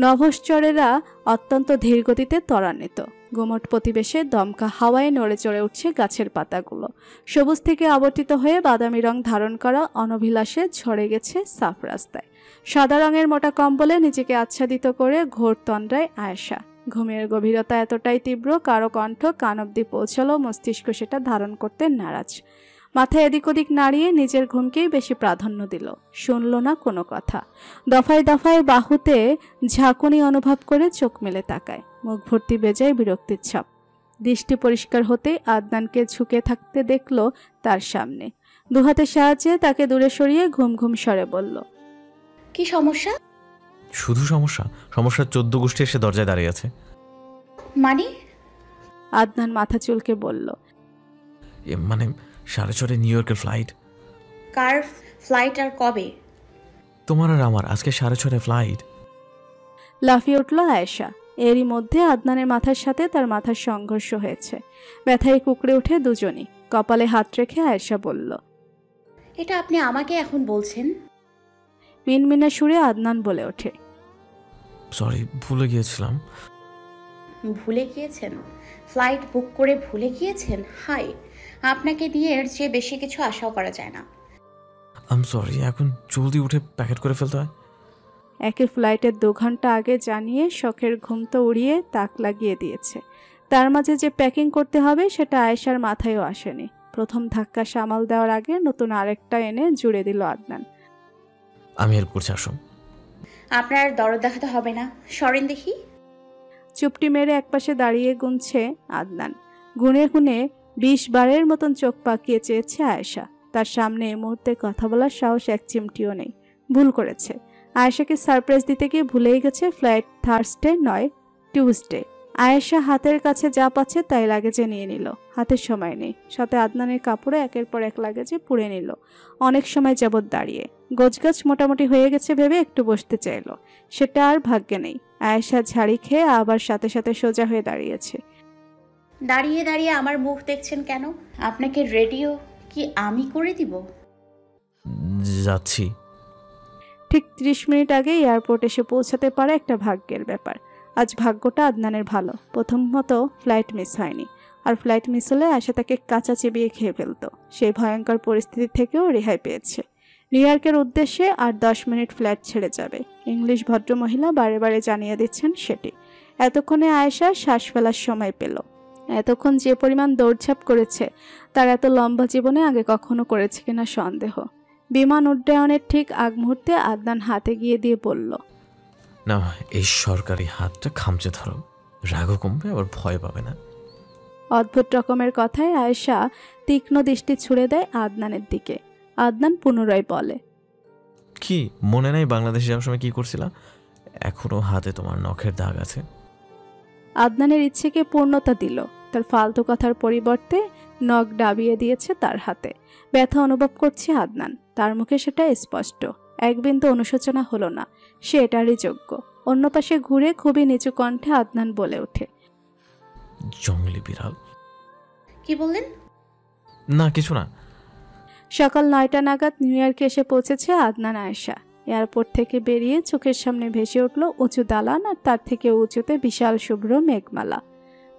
নভশ্চরেরা অত্যন্ত ধীরগতিতে ত্বরান্বিত। গুমট প্রতিবেশে দমকা হাওয়ায় নড়ে চড়ে উঠছে গাছের পাতাগুলো। সবুজ থেকে আবর্তিত হয়ে বাদামি রং ধারণ করা অনভিলাষে ঝরে গেছে সাফ রাস্তায়। সাদা রঙের মোটা কম্বলে নিজেকে আচ্ছাদিত করে ঘোর তন্দ্রায় আয়েশা। ঘুমের গভীরতা এতটাই তীব্র, কারো কণ্ঠ কান অব্দি পৌঁছালো, মস্তিষ্ক সেটা ধারণ করতে নারাজ। মাথায় এদিক ওদিক নাড়িয়ে নিজের ঘুমকেই বেশি প্রাধান্য দিল। শুনল না কোনো কথা। দফায় দফায় বাহুতে ঝাঁকুনি অনুভব করে চোখ মেলে তাকায়। মুখ ভর্তি বেজায় বিরক্তির ছাপ। দৃষ্টি পরিষ্কার হতেই আদনানকে ঝুঁকে থাকতে দেখল তার সামনে। দুহাতের সাহায্যে তাকে দূরে সরিয়ে ঘুম ঘুম স্বরে বলল, কি সমস্যা? শুধু সমস্যা? সমস্যার 14 গোষ্ঠী এসে দরজায় দাঁড়িয়ে আছে। মানে? আদনান মাথা চুলকে বলল, মানে 6:30 নিউ ইয়র্কের ফ্লাইট। কার ফ্লাইট আর কবে? তোমার আর আমার আজকে 6:30 ফ্লাইট। লাফিয়ে উঠল আয়েশা। এরই মধ্যে আদনানের মাথার সাথে তার মাথার সংঘর্ষ হয়েছে। ব্যথায় কুকড়ে উঠে দুজনই। কপালে হাত রেখে আয়েশা বলল, এটা আপনি আমাকে এখন বলছেন? মিনমিনে সুরে আদনান বলে ওঠে, সরি, ভুলে গিয়েছিলাম। ভুলে গিয়েছেন? ফ্লাইট বুক করে ভুলে গিয়েছেন? হাই, আপনাকে দিয়ে এর চেয়ে বেশি কিছু আশাও করা যায় না। আম সরি, এখন জলদি উঠে প্যাকেট করে ফেলতে হয়। একে ফ্লাইটের 2 ঘন্টা আগে জানিয়ে শখের ঘুম তো উড়িয়ে তাক লাগিয়ে দিয়েছে। তার মাঝে যে প্যাকিং করতে হবে সেটা আয়েশার মাথায়ও আসেনি। প্রথম ধাক্কা সামাল দেওয়ার আগে নতুন আরেকটা এনে জুড়ে দিল আদনান। আমি হেল্প করছি, আসো। আপনার দরদ দেখাতে হবে না, সরেন দেখি। চুপটি মেরে একপাশে দাঁড়িয়ে গুনছে আদনান। গুনে গুনে 20 বারের মতন চোখ পাকিয়ে চেয়েছে আয়েশা। তার সামনে এই মুহূর্তে কথা বলার সাহস এক চিমটিও নেই। ভুল করেছে। আয়েশাকে সারপ্রাইজ দিতে গিয়ে ভুলেই গেছে ফ্লাইট থার্সডে নয় টিউসডে। আয়েশা হাতের কাছে যা পাচ্ছে তাই লাগেজে নিয়ে নিল। হাতের সময় নেই। সাথে আদনানের কাপড়ে একের পর এক লাগেজে পুড়ে নিল। অনেক সময় যাবৎ দাঁড়িয়ে। গোছগাছ মোটামুটি হয়ে গেছে ভেবে একটু বসতে চাইল। সেটা আর ভাগ্যে নেই। আয়েশা ঝাড়ি খেয়ে আবার সাথে সাথে সোজা হয়ে দাঁড়িয়েছে। দাঁড়িয়ে দাঁড়িয়ে আমার মুখ দেখছেন কেন? আপনাকে রেডিও কি আমি করে দিব? যাচ্ছি। ঠিক 30 মিনিট আগে এয়ারপোর্ট এসে পৌঁছাতে পারে একটা ভাগ্যের ব্যাপার। আজ ভাগ্যটা আদনানের ভালো। প্রথমত ফ্লাইট মিস হয়নি। আর ফ্লাইট মিস হলে আশা তাকে কাঁচা চিবিয়ে খেয়ে ফেলতো। সেই ভয়ঙ্কর পরিস্থিতি থেকেও রেহাই পেয়েছে। নিউ ইয়র্কের উদ্দেশ্যে আর 10 মিনিট ফ্লাইট ছেড়ে যাবে। ইংলিশ ভদ্রমহিলা বারে বারে জানিয়ে দিচ্ছেন সেটি। এতক্ষণে আয়েশা শ্বাস ফেলার সময় পেল। এতক্ষণ যে পরিমাণ দৌড়ঝাঁপ করেছে তার এত লম্বা জীবনে আগে কখনো করেছে কিনা সন্দেহ। বিমান উড্ডয়নের ঠিক আগ মুহূর্তে আদনান হাতে গিয়ে দিয়ে বলল, না, এই সরকারি হাতটা খামচে ধরো, রাগও কমবে, আবার ভয় পাবে না। অদ্ভুত রকমের কথায় আয়েশা তীক্ষ্ণ দৃষ্টি ছুড়ে দেয় আদনানের দিকে। আদনান পুনরায় বলে, কি মনে নাই বাংলাদেশে যাওয়ার সময় কি করছিলাম? এখনো হাতে তোমার নখের দাগ আছে। আদনানের ইচ্ছেকে পূর্ণতা দিল। তার ফালতু কথার পরিবর্তে নখ ডাবিয়ে দিয়েছে তার হাতে। ব্যথা অনুভব করছে আদনান। তার মুখে সেটা স্পষ্ট। এক বিন্দু অনুশোচনা হলো না। সে এটারই যোগ্য। অন্য পাশে ঘুরে খুবই নিচু কণ্ঠে আদনান বলে ওঠে, জঙ্গলি বিড়াল। কি বললেন? না, কিছু না। সকাল 9টা নাগাদ নিউ ইয়র্কে এসে পৌঁছেছে আদনান আয়েশা। এয়ারপোর্ট থেকে বেরিয়ে চোখের সামনে ভেসে উঠল উঁচু দালান আর তার থেকে উঁচুতে বিশাল শুভ্র মেঘমালা।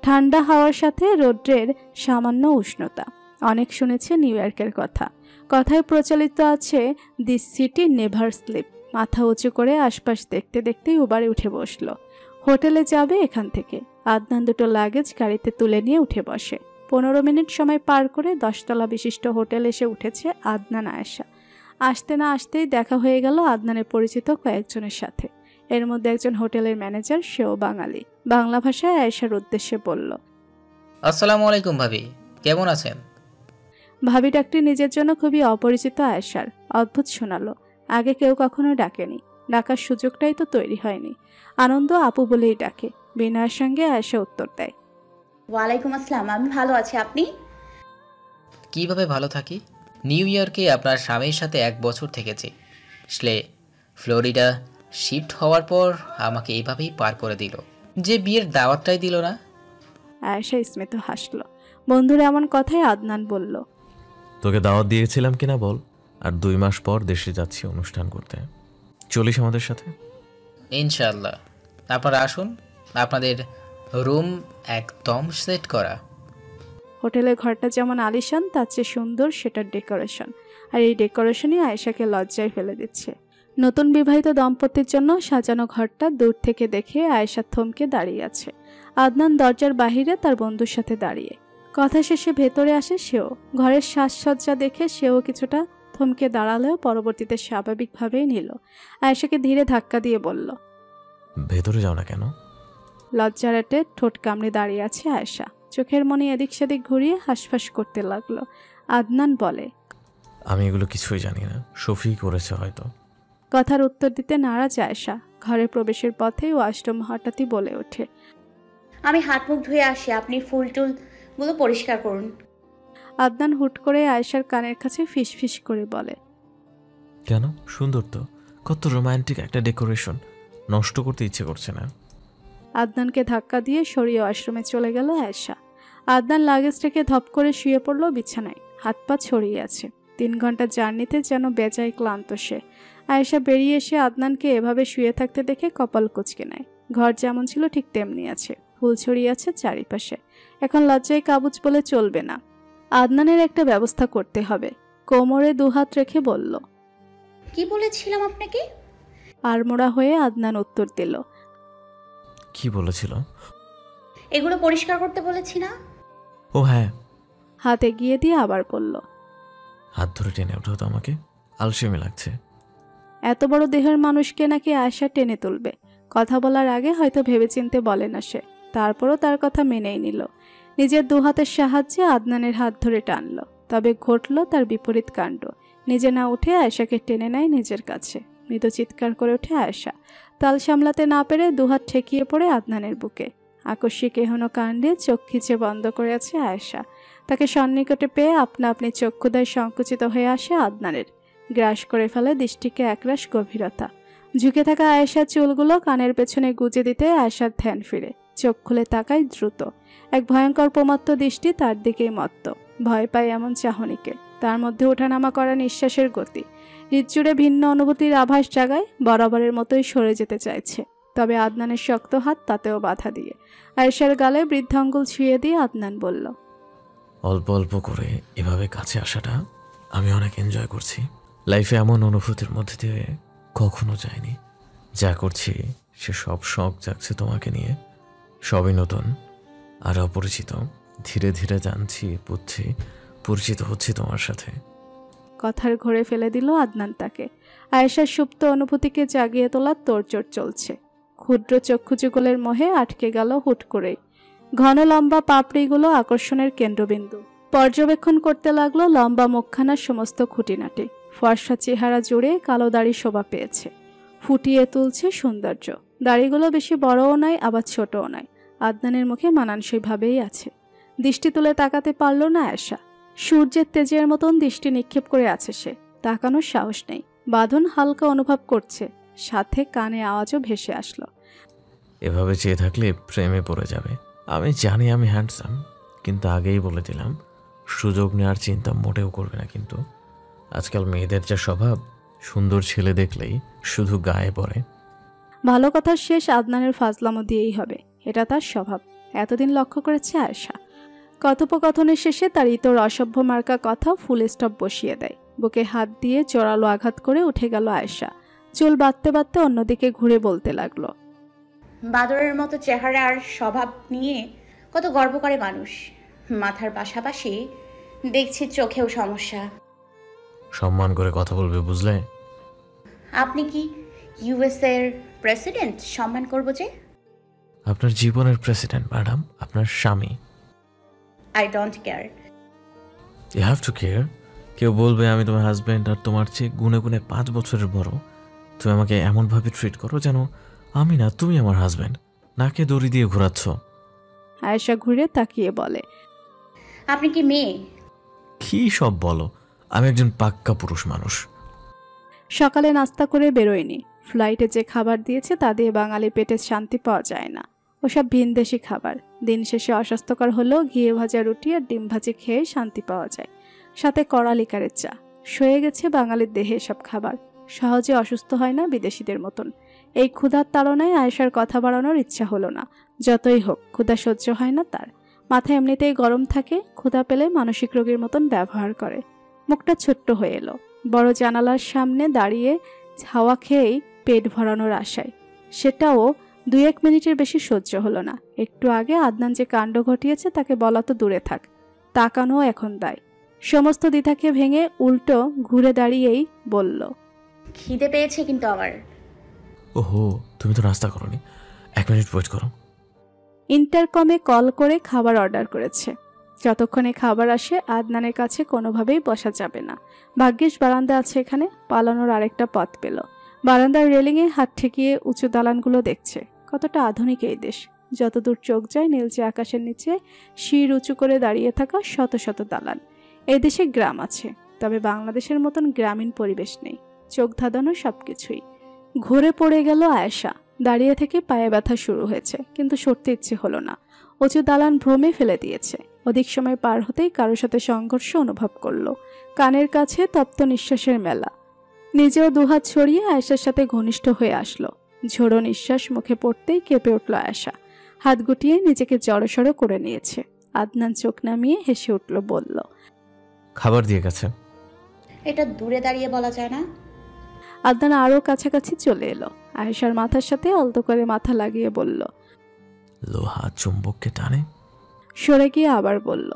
ঠান্ডা হাওয়ার সাথে রৌদ্রের সামান্য উষ্ণতা। অনেক শুনেছে নিউ ইয়র্কের কথা। কথায় প্রচলিত আছে, দিস সিটি নেভার স্লিপ। মাথা উঁচু করে আশপাশ দেখতে দেখতেই উবারে উঠে বসলো। হোটেলে যাবে এখান থেকে। আদনান দুটো লাগেজ গাড়িতে তুলে নিয়ে উঠে বসে। 15 মিনিট সময় পার করে 10 তলা বিশিষ্ট হোটেল এসে উঠেছে আদনান আয়েশা। আসতে না আসতেই দেখা হয়ে গেল আদনানের পরিচিত কয়েকজনের সাথে। এর মধ্যে একজন হোটেলের ম্যানেজার, সেও বাঙালি। বাংলা ভাষায় আয়েশার উদ্দেশ্যে বলল, আসসালামু আলাইকুম ভাবি, কেমন আছেন? ভাবি ডাকটি নিজের জন্য খুবই অপরিচিত আয়েশার। অদ্ভুত শোনালো। আগে কেউ কখনো ডাকেনি। ডাকার সুযোগটাই তো তৈরি হয়নি। আনন্দ আপু বলেই ডাকে। বিনয়ের সঙ্গে আয়েশা উত্তর দেয়, ওয়ালাইকুম আসসালাম, আমি ভালো আছি, আপনি? কিভাবে ভালো থাকি? নিউ ইয়র্কে আপনার স্বামীর সাথে 1 বছর থেকেছি। আসলে ফ্লোরিডা শিফট হওয়ার পর আমাকে এইভাবেই পার করে দিল, যে বিয়ের দাওয়াতটাই দিল না। আয়েশা স্মিত হাসল। বন্ধুর এমন কথায় আদনান বলল, তোকে দাওয়াত দিয়েছিলাম কিনা বল। আর 2 মাস পর দেশে যাচ্ছি অনুষ্ঠান করতে, চলিস আমাদের সাথে? ইনশাআল্লাহ। আপনারা আসুন, আপনাদের রুম একদম সেট করা। হোটেলের ঘরটা যেমন আলিশান তার চেয়ে সুন্দর সেটার ডেকোরেশন। আর এই ডেকোরেশনই আয়েশাকে লজ্জায় ফেলে দিচ্ছে। নতুন বিবাহিত দম্পতির জন্য সাজানো ঘরটা দূর থেকে দেখে আয়েশা থমকে দাঁড়িয়ে আছে। আদনান দরজার বাহিরে তার বন্ধুর সাথে দাঁড়িয়ে। কথা শেষে ভেতরে আসে সেও। ঘরের সাজসজ্জা দেখে সেও কিছুটা থমকে দাঁড়ালেও পরবর্তীতে স্বাভাবিকভাবেই নিল। আয়েশাকে ধীরে ধাক্কা দিয়ে বলল, ভেতরে যাও না কেন? লজ্জার এটে ঠোঁট কামড়ে দাঁড়িয়ে আছে আয়েশা। চোখের মনি এদিক সেদিক ঘুরিয়ে হাঁসফাঁস করতে লাগলো। আদনান বলে, আমি এগুলো কিছুই জানি না, শফি করেছে হয়তো। কথার উত্তর দিতে নারাজ আয়েশা। ঘরে প্রবেশের পথেই ওয়াশরুম হঠাৎই বলে ওঠে, আমি হাত মুখ ধুয়ে আসি, আপনি ফুল টুলগুলো পরিষ্কার করুন। আদনান হুট করে আয়েশার কানের কাছে ফিসফিস করে বলে, কেন? সুন্দর তো, কত রোমান্টিক একটা ডেকোরেশন, নষ্ট করতে ইচ্ছে করছে না। আদনানকে ধাক্কা দিয়ে সরিয়ে ওয়াশরুমে চলে গেল আয়েশা। আদনান লাগেজ রেখে ধপ করে শুয়ে পড়ল বিছানায়। হাত পা ছড়িয়ে আছে। 3 ঘন্টা জার্নিতে যেন বেজায় ক্লান্ত সে। আয়েশা বেরিয়ে এসে আদনানকে এভাবে শুয়ে থাকতে দেখে কপাল কুঁচকে নেয়। ঘর যেমন ছিল ঠিক তেমনি আছে, ফুল ছড়িয়ে আছে চারিপাশে। এখন লজ্জায় কাবুজ বলে চলবে না। আদনানের একটা ব্যবস্থা করতে হবে। কোমরে 2 হাত রেখে বলল, কি বলেছিলাম আপনাকে? আড়মোড়া হয়ে আদনান উত্তর দিল, কি বলেছিল? এগুলো পরিষ্কার করতে বলেছি না? ও হ্যাঁ। হাত এগিয়ে দিয়ে আবার বলল, হাত ধরে টেনে ওঠাও তো আমাকে, আলসেমি লাগছে। এত বড় দেহের মানুষকে নাকি আয়েশা টেনে তুলবে। কথা বলার আগে হয়তো ভেবেচিন্তে বলে না সে। তারপরও তার কথা মেনেই নিল। নিজের 2 হাতের সাহায্যে আদনানের হাত ধরে টানল। তবে ঘটল তার বিপরীত কাণ্ড। নিজে না উঠে আয়েশাকে টেনে নেয় নিজের কাছে। মৃদু চিৎকার করে ওঠে আয়েশা। তাল সামলাতে না পেরে 2 হাত ঠেকিয়ে পড়ে আদনানের বুকে। আকস্মিক এহন কাণ্ডে চোখ খিচে বন্ধ করে আছে আয়েশা। তাকে সন্নিকটে পেয়ে আপনা আপনি চক্ষুদায় সংকুচিত হয়ে আসে আদনানের। গ্রাস করে ফেলে দৃষ্টিকে একরাশ গভীরতা। ঝুঁকে থাকা আয়েশার চুলগুলো কানের পেছনে গুজে দিতে আয়েশার ধ্যান ফিরে। চোখ খুলে তাকায় দ্রুত। এক ভয়ঙ্কর প্রমত্ত দৃষ্টি তার দিকেই মত্ত। ভয় পায় এমন চাহনিকে। তার মধ্যে ওঠানামা করা নিঃশ্বাসের গতি। হৃদজুড়ে ভিন্ন অনুভূতির আভাস জাগায়। বরাবরের মতোই সরে যেতে চাইছে। তবে আদনানের শক্ত হাত তাতেও বাধা দিয়ে। আয়েশার গালে বৃদ্ধাঙ্গুল ছুঁয়ে দিয়ে আদনান বলল, অল্প অল্প করে এভাবে কাছে আসাটা আমি অনেক এনজয় করছি। লাইফে এমন অনুভূতির মধ্যে দিয়ে কখনো যায়নি। যা করছি সে সব শখ জাগছে তোমাকে নিয়ে। সবই নতুন আর অপরিচিত। ধীরে ধীরে জানছি, বুঝছি, পরিচিত হচ্ছি তোমার সাথে। কথার ঘরে ফেলে দিল আদনান তাকে। আয়েশার সুপ্ত অনুভূতিকে জাগিয়ে তোলার তোড়জোড় চলছে। ক্ষুদ্র চক্ষুযুগলের মোহে আটকে গেল হুট করেই। ঘন লম্বা পাপড়িগুলো আকর্ষণের কেন্দ্রবিন্দু। পর্যবেক্ষণ করতে লাগলো লম্বা মুখখানার সমস্ত খুঁটিনাটি। ফর্সা চেহারা জুড়ে কালো দাড়ি শোভা পেয়েছে। ফুটিয়ে তুলছে সৌন্দর্য। দাড়িগুলো বেশি বড়ও নয়, আবার ছোটও নয়। আদনানের মুখে মানানসইভাবেই আছে। দৃষ্টি তুলে তাকাতে পারল না আয়েশা। সূর্যের তেজের মতন দৃষ্টি নিক্ষেপ করে আছে সে। তাকানোর সাহস নেই। বাঁধন হালকা অনুভব করছে। সাথে কানে আওয়াজও ভেসে আসলো, এভাবে চেয়ে থাকলে প্রেমে পড়ে যাবে। আমি জানি আমি হ্যান্ডসাম, কিন্তু আগেই বলে দিলাম সুযোগ নেওয়ার চিন্তা মোটেও করবে না। কিন্তু আজকাল মেয়েদের যা স্বভাব, সুন্দর ছেলে দেখলেই শুধু গায়ে পড়ে। ভালো কথার শেষ আদনানের ফাজলামো দিয়েই হবে। এটা তার স্বভাব। এতদিন লক্ষ্য করেছে আয়েশা। কথোপকথনের শেষে তার ইতর অসভ্য মার্কা কথা ফুল স্টপ বসিয়ে দেয়। বুকে হাত দিয়ে জোরালো আঘাত করে উঠে গেল আয়েশা। চুল বাঁধতে বাঁধতে অন্যদিকে ঘুরে বলতে লাগলো, বাদরের মতো চেহারা আর স্বভাব নিয়ে কত গর্ব করে মানুষ। মাথার পাশাপাশি দেখছি চোখেও সমস্যা। সম্মান করে কথা বলবে, বুঝলে? আপনি কি ইউএসএ এর প্রেসিডেন্ট? সম্মান করব যে? আপনার জীবনের প্রেসিডেন্ট ম্যাডাম, আপনার স্বামী। I don't care. You have to care. কেউ বলবে আমি তোমার হাজব্যান্ড আর তোমার চেয়ে গুনে গুনে 5 বছরের বড়। তুমি আমাকে এমনভাবে ট্রিট করো যেন আমি না তুমি আমার হাজব্যান্ড। নাকে দড়ি দিয়ে ঘোরাচ্ছ। আয়েশা ঘুরে তাকিয়ে বলে, আপনি কি মেয়ে? কি সব বলো? আমি একজন পাক্কা পুরুষ মানুষ। সকালে নাস্তা করে বেরোয়নি। ফ্লাইটে যে খাবার দিয়েছে তা দিয়ে বাঙালি পেটে শান্তি পাওয়া যায় না। ওসব ভিনদেশি খাবার। দিন শেষে অস্বাস্থ্যকর হলেও ঘিয়ে ভাজা রুটি আর ডিম ভাজি খেয়ে শান্তি পাওয়া যায়, সাথে কড়া লিকারের চা। সয়ে গেছে বাঙালির দেহে এসব খাবার। সহজে অসুস্থ হয় না বিদেশিদের মতন। এই ক্ষুধার তাড়নায় আয়েশার কথা বাড়ানোর ইচ্ছা হলো না। যতই হোক, ক্ষুধা সহ্য হয় না তার। মাথা এমনিতেই গরম থাকে, ক্ষুধা পেলে মানসিক রোগীর মতন ব্যবহার করে। মুখটা ছোট্ট হয়ে এলো। বড় জানালার সামনে দাঁড়িয়ে হাওয়া খেয়েই পেট ভরানোর আশায়। সেটাও 2-1 মিনিটের বেশি সহ্য হলো না। একটু আগে আদনান যে কাণ্ড ঘটিয়েছে তাকে বলা তো দূরে থাক, তাকানো এখন দায়। সমস্ত দ্বিধাকে ভেঙে উল্টো ঘুরে দাঁড়িয়েই বলল, খিদে পেয়েছে কিন্তু আমার। ওহো, তুমি তো নাস্তা করোনি, 1 মিনিট ওয়েট করো। ইন্টারকমে কল করে খাবার অর্ডার করেছে। যতক্ষণে খাবার আসে আদনানের কাছে কোনোভাবেই বসা যাবে না। ভাগ্যিস বারান্দা আছে এখানে, পালানোর আরেকটা পথ পেল। বারান্দার রেলিংয়ে হাত ঠেকিয়ে উঁচু দালানগুলো দেখছে। কতটা আধুনিক এই দেশ! যতদূর চোখ যায় নীলচে আকাশের নিচে শির উঁচু করে দাঁড়িয়ে থাকা শত শত দালান। এই দেশে গ্রাম আছে, তবে বাংলাদেশের মতন গ্রামীণ পরিবেশ নেই। চোখ ধাঁধানো সবকিছুই। ঘুরে পড়ে গেল আয়েশা। দাঁড়িয়ে থেকে পায়ে ব্যথা শুরু হয়েছে, কিন্তু সরতে ইচ্ছে হলো না। উঁচু দালান ভ্রমে ফেলে দিয়েছে। অধিক সময় পার হতেই কারোর সাথে সংঘর্ষ অনুভব করলো। কানের কাছে তপ্ত নিঃশ্বাসের মেলা। নিজেও দুহাত ছড়িয়ে আয়েশার সাথে ঘনিষ্ঠ হয়ে আসলো। ঝোড়ো নিঃশ্বাস মুখে পড়তেই কেঁপে উঠল আয়েশা। হাত গুটিয়ে নিজেকে জড়সড় করে নিয়েছে। আদনান চোখ নামিয়ে হেসে উঠল, বলল, খাবার দিয়ে গেছে। এটা দূরে দাঁড়িয়ে বলা যায় না? আদনান আরও কাছাকাছি চলে এলো। আয়েশার মাথার সাথে আলতো করে মাথা লাগিয়ে বলল, লোহা চুম্বককে টানে। সরে গিয়ে আবার বলল,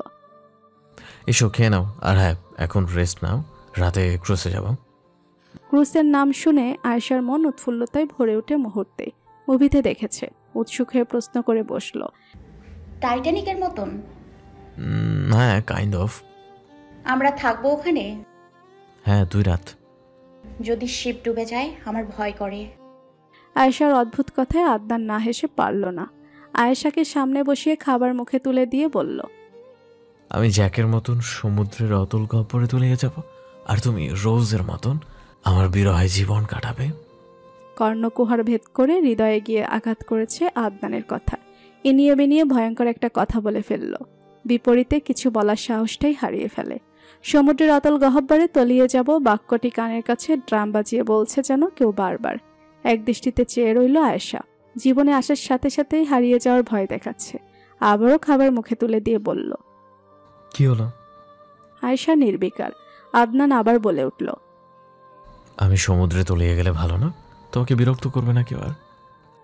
এসো খেয়ে নাও। আর হ্যাঁ, এখন রেস্ট নাও, রাতে ক্রুজে যাব। ক্রুজের নাম শুনে আয়েশার মন উৎফুল্লতায় ভরে ওঠে মুহূর্তে। মুভিতে দেখেছে। উৎসুক হয়ে প্রশ্ন করে বসল, টাইটানিকের মতন? হ্যাঁ, কাইন্ড অফ। আমরা থাকবো ওখানে? হ্যাঁ, 2 রাত। যদি শিপ ডুবে যায় আমার ভয় করে। আয়েশার অদ্ভুত কথায় আদনান না হেসে পারল না। আয়েশাকে সামনে বসিয়ে খাবার মুখে তুলে দিয়ে বলল, আমি জ্যাকের মতন সমুদ্রের অতল গহ্বরে তলিয়ে যাব, আর তুমি রোজের মতন আমার বিরহে জীবন কাটাবে। কর্ণকুহার ভেদ করে হৃদয়ে গিয়ে আঘাত করেছে আদনানের কথা। ইনিয়ে বিনিয়ে ভয়ঙ্কর একটা কথা বলে ফেলল। বিপরীতে কিছু বলার সাহসটাই হারিয়ে ফেলে। সমুদ্রের অতল গহ্বরে তলিয়ে যাব বাক্যটি কানের কাছে ড্রাম বাজিয়ে বলছে যেন কেউ বারবার। এক দৃষ্টিতে চেয়ে রইল আয়েশা। জীবনে আসার সাথে সাথেই হারিয়ে যাওয়ার ভয় দেখাচ্ছে। আবারও খাবার মুখে তুলে দিয়ে বলল, কি হলো? আয়েশা নির্বিকার। আদনান আবার বলে উঠল, আমি সমুদ্রে তলিয়ে গেলে ভালো না? তোমাকে বিরক্ত করবে না কেউ আর?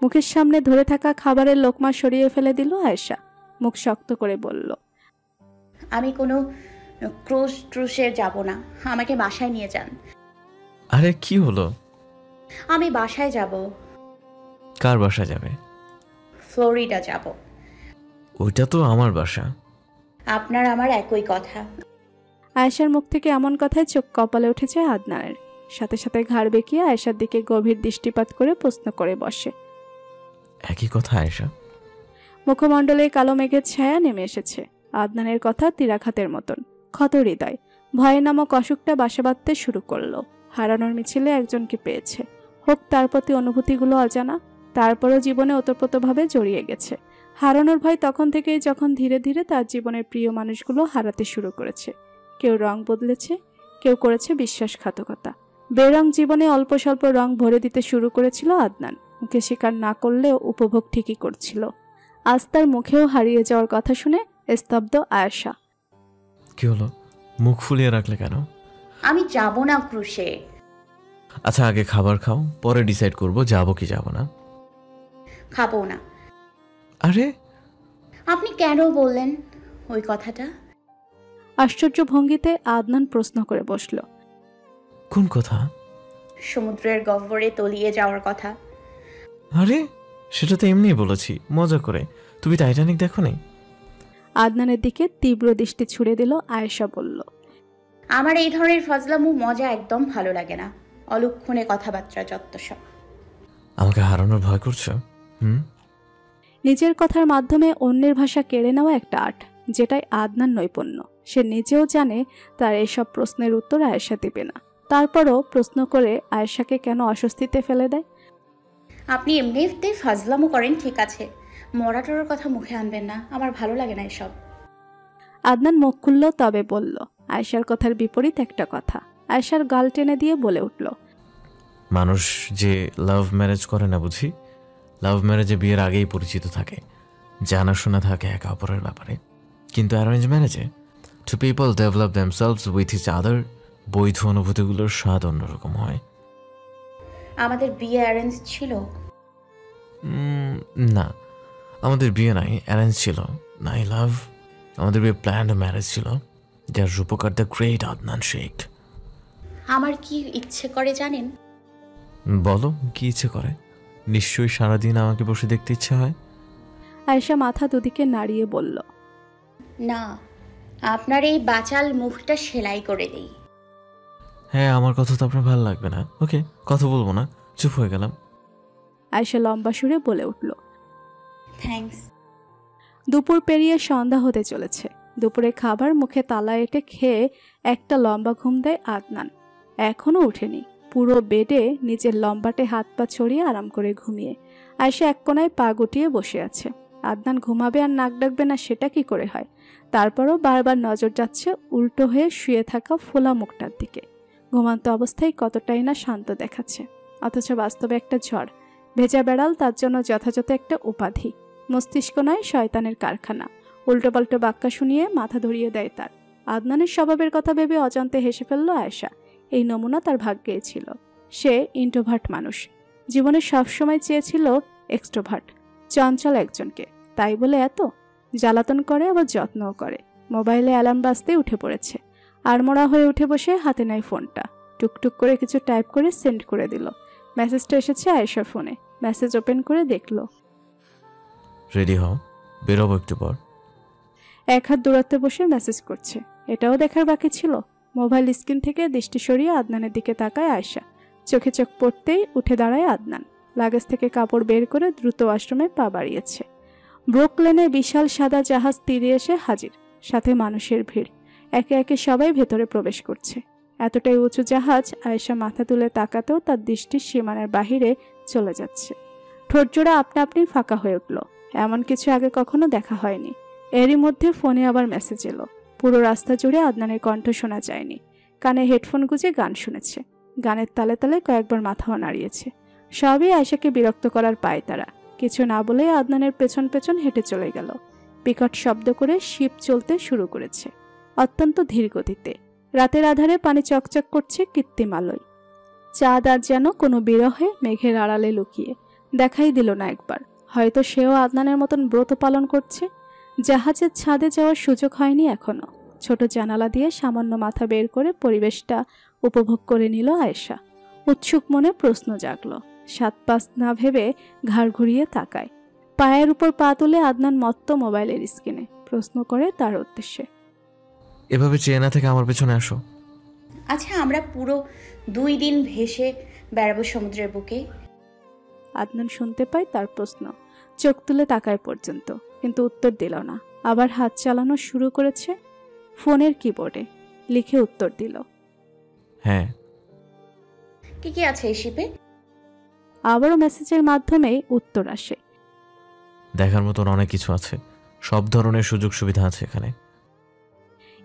মুখের সামনে ধরে থাকা খাবারের লোকমা সরিয়ে ফেলে দিল আয়েশা। মুখ শক্ত করে বলল, আমি কোনো ক্রুজে যাব না, আমাকে বাসায় নিয়ে যান। আরে কি হলো? আমি বাসায় যাব। কার বাসা যাবে? ফ্লোরিডা যাব। ওইটা তো আমার বাসা। আপনার আমার একই কথা। আয়েশার মুখ থেকে এমন কথায় চোখ কপালে উঠেছে আদনানের। সাথে সাথে ঘাড় বেঁকিয়ে আয়েশার দিকে গভীর দৃষ্টিপাত করে প্রশ্ন করে বসে, একই কথা আয়েশা? মুখমণ্ডলে কালো মেঘের ছায়া নেমে এসেছে। আদনানের কথা তীরাঘাতের মতন ক্ষত হৃদয়। ভয় নামক অসুখটা বাসা বাঁধতে শুরু করলো। হারানোর মিছিলে একজনকে পেয়েছে, হোক তার প্রতি অনুভূতিগুলো অজানা, তারপরও জীবনে ওতপ্রোতভাবে জড়িয়ে গেছে। হারানোর ভয় তখন থেকেই, যখন ধীরে ধীরে তার জীবনের প্রিয় মানুষগুলো হারাতে শুরু করেছে। কেউ রং বদলেছে, কেউ করেছে বিশ্বাসঘাতকতা। বেরং জীবনে অল্প স্বল্প রং ভরে দিতে শুরু করেছিল আদনান। মুখে স্বীকার না করলেও উপভোগ ঠিকই করছিল। আজ তার মুখেও হারিয়ে যাওয়ার কথা শুনে স্তব্ধ আয়েশা। কি হলো? মুখ ফুলিয়ে রাখলে কেন? আমি যাব না ক্রুশে। আচ্ছা, আগে খাবার খাও, পরে ডিসাইড করব যাবো কি যাব না। খাবো না। আরে আপনি কেন বললেন ওই কথাটা? আশ্চর্য ভঙ্গিতে আদনান প্রশ্ন করে বসল, কোন কথা? সমুদ্রের গহ্বরে তলিয়ে যাওয়ার কথা। আরে সেটা তো এমনি বলেছি মজা করে। তুমি টাইটানিক দেখো নাই? আদনানের দিকে তীব্র দৃষ্টি ছুড়ে দিল আয়েশা। বলল, আমার এই ধরনের ফজলামু মজা একদম ভালো লাগে না। অলক্ষণে কথাবার্তা যত্তসব। আমাকে হারানোর ভয় করছো? নিজের কথার মাধ্যমে অন্যের ভাষা কেড়ে নেওয়া একটা আর্ট, যেটাই আদনান নৈপুণ্য। সে নিজেও জানে তার এসব প্রশ্নের উত্তর আয়েশা দেবে না, তারপরও প্রশ্ন করে আয়েশাকে কেন অস্বস্তিতে ফেলে দেয়। আপনি এমনিতে ফাজলামো করেন, ঠিক আছে, মরাটোর কথা মুখে আনবেন না, আমার ভালো লাগে না এসব। আদনান মুখ খুলল, তবে বলল আয়েশার কথার বিপরীত একটা কথা। আয়েশার গাল টেনে দিয়ে বলে উঠল, মানুষ যে লাভ ম্যারেজ করে না বুঝি, লাভ ম্যারেজে বিয়ের আগেই পরিচিত থাকে, জানাশোনা থাকে একে অপরের ব্যাপারে, কিন্তু অ্যারেঞ্জ ম্যারেজে two people develop themselves with each other, বৈধ অনুভূতিগুলোর স্বাদ অন্যরকম হয়। আমাদের বিয়ে অ্যারেঞ্জ ছিল? না, আমাদের বিয়ে নাই, অ্যারেঞ্জ ছিল। নাই লাভ, আমাদের বিয়ে প্ল্যান্ড ম্যারেজ ছিল, যার রূপকার দ্য গ্রেট আদনান শেখ। আমার কি ইচ্ছে করে জানেন? বলো, কি ইচ্ছে করে? নিশ্চয়ই সারাদিন আমাকে বসে দেখতে ইচ্ছে হয়। আয়েশা মাথা দুদিকে নাড়িয়ে বলল, না, আপনার এই বাচাল মুখটা সেলাই করে দেই। হ্যাঁ, আমার কথা তো আপনার ভালো লাগবে না। ওকে, কথা বলবো না, চুপ হয়ে গেলাম। আয়েশা লম্বা সুরে বলে উঠল, থ্যাঙ্কস। দুপুর পেরিয়ে সন্ধ্যা হতে চলেছে। দুপুরে খাবার মুখে তালা এঁটে খেয়ে একটা লম্বা ঘুম দেয় আদনান। এখনও উঠেনি। পুরো বেডে নিজের লম্বাটে হাত পা ছড়িয়ে আরাম করে ঘুমিয়ে আয়েশা এক কোনায় পা গুটিয়ে বসে আছে। আদনান ঘুমাবে আর নাক ডাকবে না সেটা কি করে হয়? তারপরও বারবার নজর যাচ্ছে উল্টো হয়ে শুয়ে থাকা ফোলা মুখটার দিকে। ঘুমান্ত অবস্থায় কতটাই না শান্ত দেখাচ্ছে, অথচ বাস্তবে একটা ঝড়। ভেজা বেড়াল তার জন্য যথাযথ একটা উপাধি। মস্তিষ্ক নয়, শয়তানের কারখানা। উল্টোপাল্টো বাক্যা শুনিয়ে মাথা ধরিয়ে দেয় তার। আদনানের স্বভাবের কথা ভেবে অজান্তে হেসে ফেলল আয়েশা। এই নমুনা তার ভাগ্যেই ছিল। সে ইন্ট্রোভার্ট মানুষ, জীবনে সবসময় চেয়েছিল এক্সট্রোভার্ট, চঞ্চল একজনকে। তাই বলে এত জ্বালাতন করে, আবার যত্নও করে। মোবাইলে অ্যালার্ম বাজতে উঠে পড়েছে। আড়মোড়া হয়ে উঠে বসে হাতে নেয় ফোনটা। টুকটুক করে কিছু টাইপ করে সেন্ড করে দিল। মেসেজটা এসেছে আয়েশার ফোনে। মেসেজ ওপেন করে দেখল, রেডি হও, বেরোবো একটু পর। এক হাত দূরত্বে বসে মেসেজ করছে। এটাও দেখার বাকি ছিল। মোবাইল স্ক্রিন থেকে দৃষ্টি সরিয়ে আদনানের দিকে তাকায় আয়েশা। চোখে চোখ পড়তেই উঠে দাঁড়ায় আদনান। লাগেজ থেকে কাপড় বের করে দ্রুত ওয়াশরুমে পা বাড়িয়েছে। ব্রুকলেনে বিশাল সাদা জাহাজ তীরে এসে হাজির, সাথে মানুষের ভিড়। একে একে সবাই ভেতরে প্রবেশ করছে। এতটাই উঁচু জাহাজ, আয়েশা মাথা তুলে তাকাতেও তার দৃষ্টি সীমানার বাহিরে চলে যাচ্ছে। ঠোঁটজোড়া আপনা আপনি ফাঁকা হয়ে উঠল। এমন কিছু আগে কখনো দেখা হয়নি। এরই মধ্যে ফোনে আবার মেসেজ এলো। পুরো রাস্তা জুড়ে আদনানের কণ্ঠ শোনা যায়নি। কানে হেডফোন গুঁজে গান শুনেছে। গানের তালে তালে কয়েকবার মাথাও নাড়িয়েছে। সবই আয়েশাকে বিরক্ত করার পায় তারা। কিছু না বলে আদনানের পেছন পেছন হেঁটে চলে গেল। বিকট শব্দ করে শিপ চলতে শুরু করেছে, অত্যন্ত ধীর গতিতে। রাতের আধারে পানি চকচক করছে কৃত্রিম আলোয়। চাঁদ আজ যেন কোনো বিরহে মেঘের আড়ালে লুকিয়ে দেখাই দিল না একবার। হয়তো সেও আদনানের মতন ব্রত পালন করছে। জাহাজের ছাদে যাওয়ার সুযোগ হয়নি এখনো। ছোট জানালা দিয়ে সামান্য মাথা বের করে পরিবেশটা উপভোগ করে নিল আয়েশা। উৎসুক মনে প্রশ্ন জাগল। সাত পাঁচ না ভেবে ঘাড় ঘুরিয়ে তাকায়। পায়ের উপর পা তুলে আদনান মত্ত মোবাইলের স্ক্রিনে প্রশ্ন করে তার উদ্দেশ্যে, এভাবে চেয়ে না থেকে আমার পেছনে আসো। আচ্ছা, আমরা পুরো 2 দিন ভেসে বেড়াবো সমুদ্রের বুকে? আদনান শুনতে পায় তার প্রশ্ন। চোখ তুলে তাকায় পর্যন্ত, কিন্তু উত্তর দিল না। আবার হাত চালানো শুরু করেছে। ফোনের কিবোর্ডে লিখে উত্তর দিল, হ্যাঁ। কি কি আছে এই শিপে? আবারও মেসেজের মাধ্যমে উত্তর আসে, দেখার মতন অনেক কিছু আছে, সব ধরনের সুযোগ সুবিধা আছে এখানে।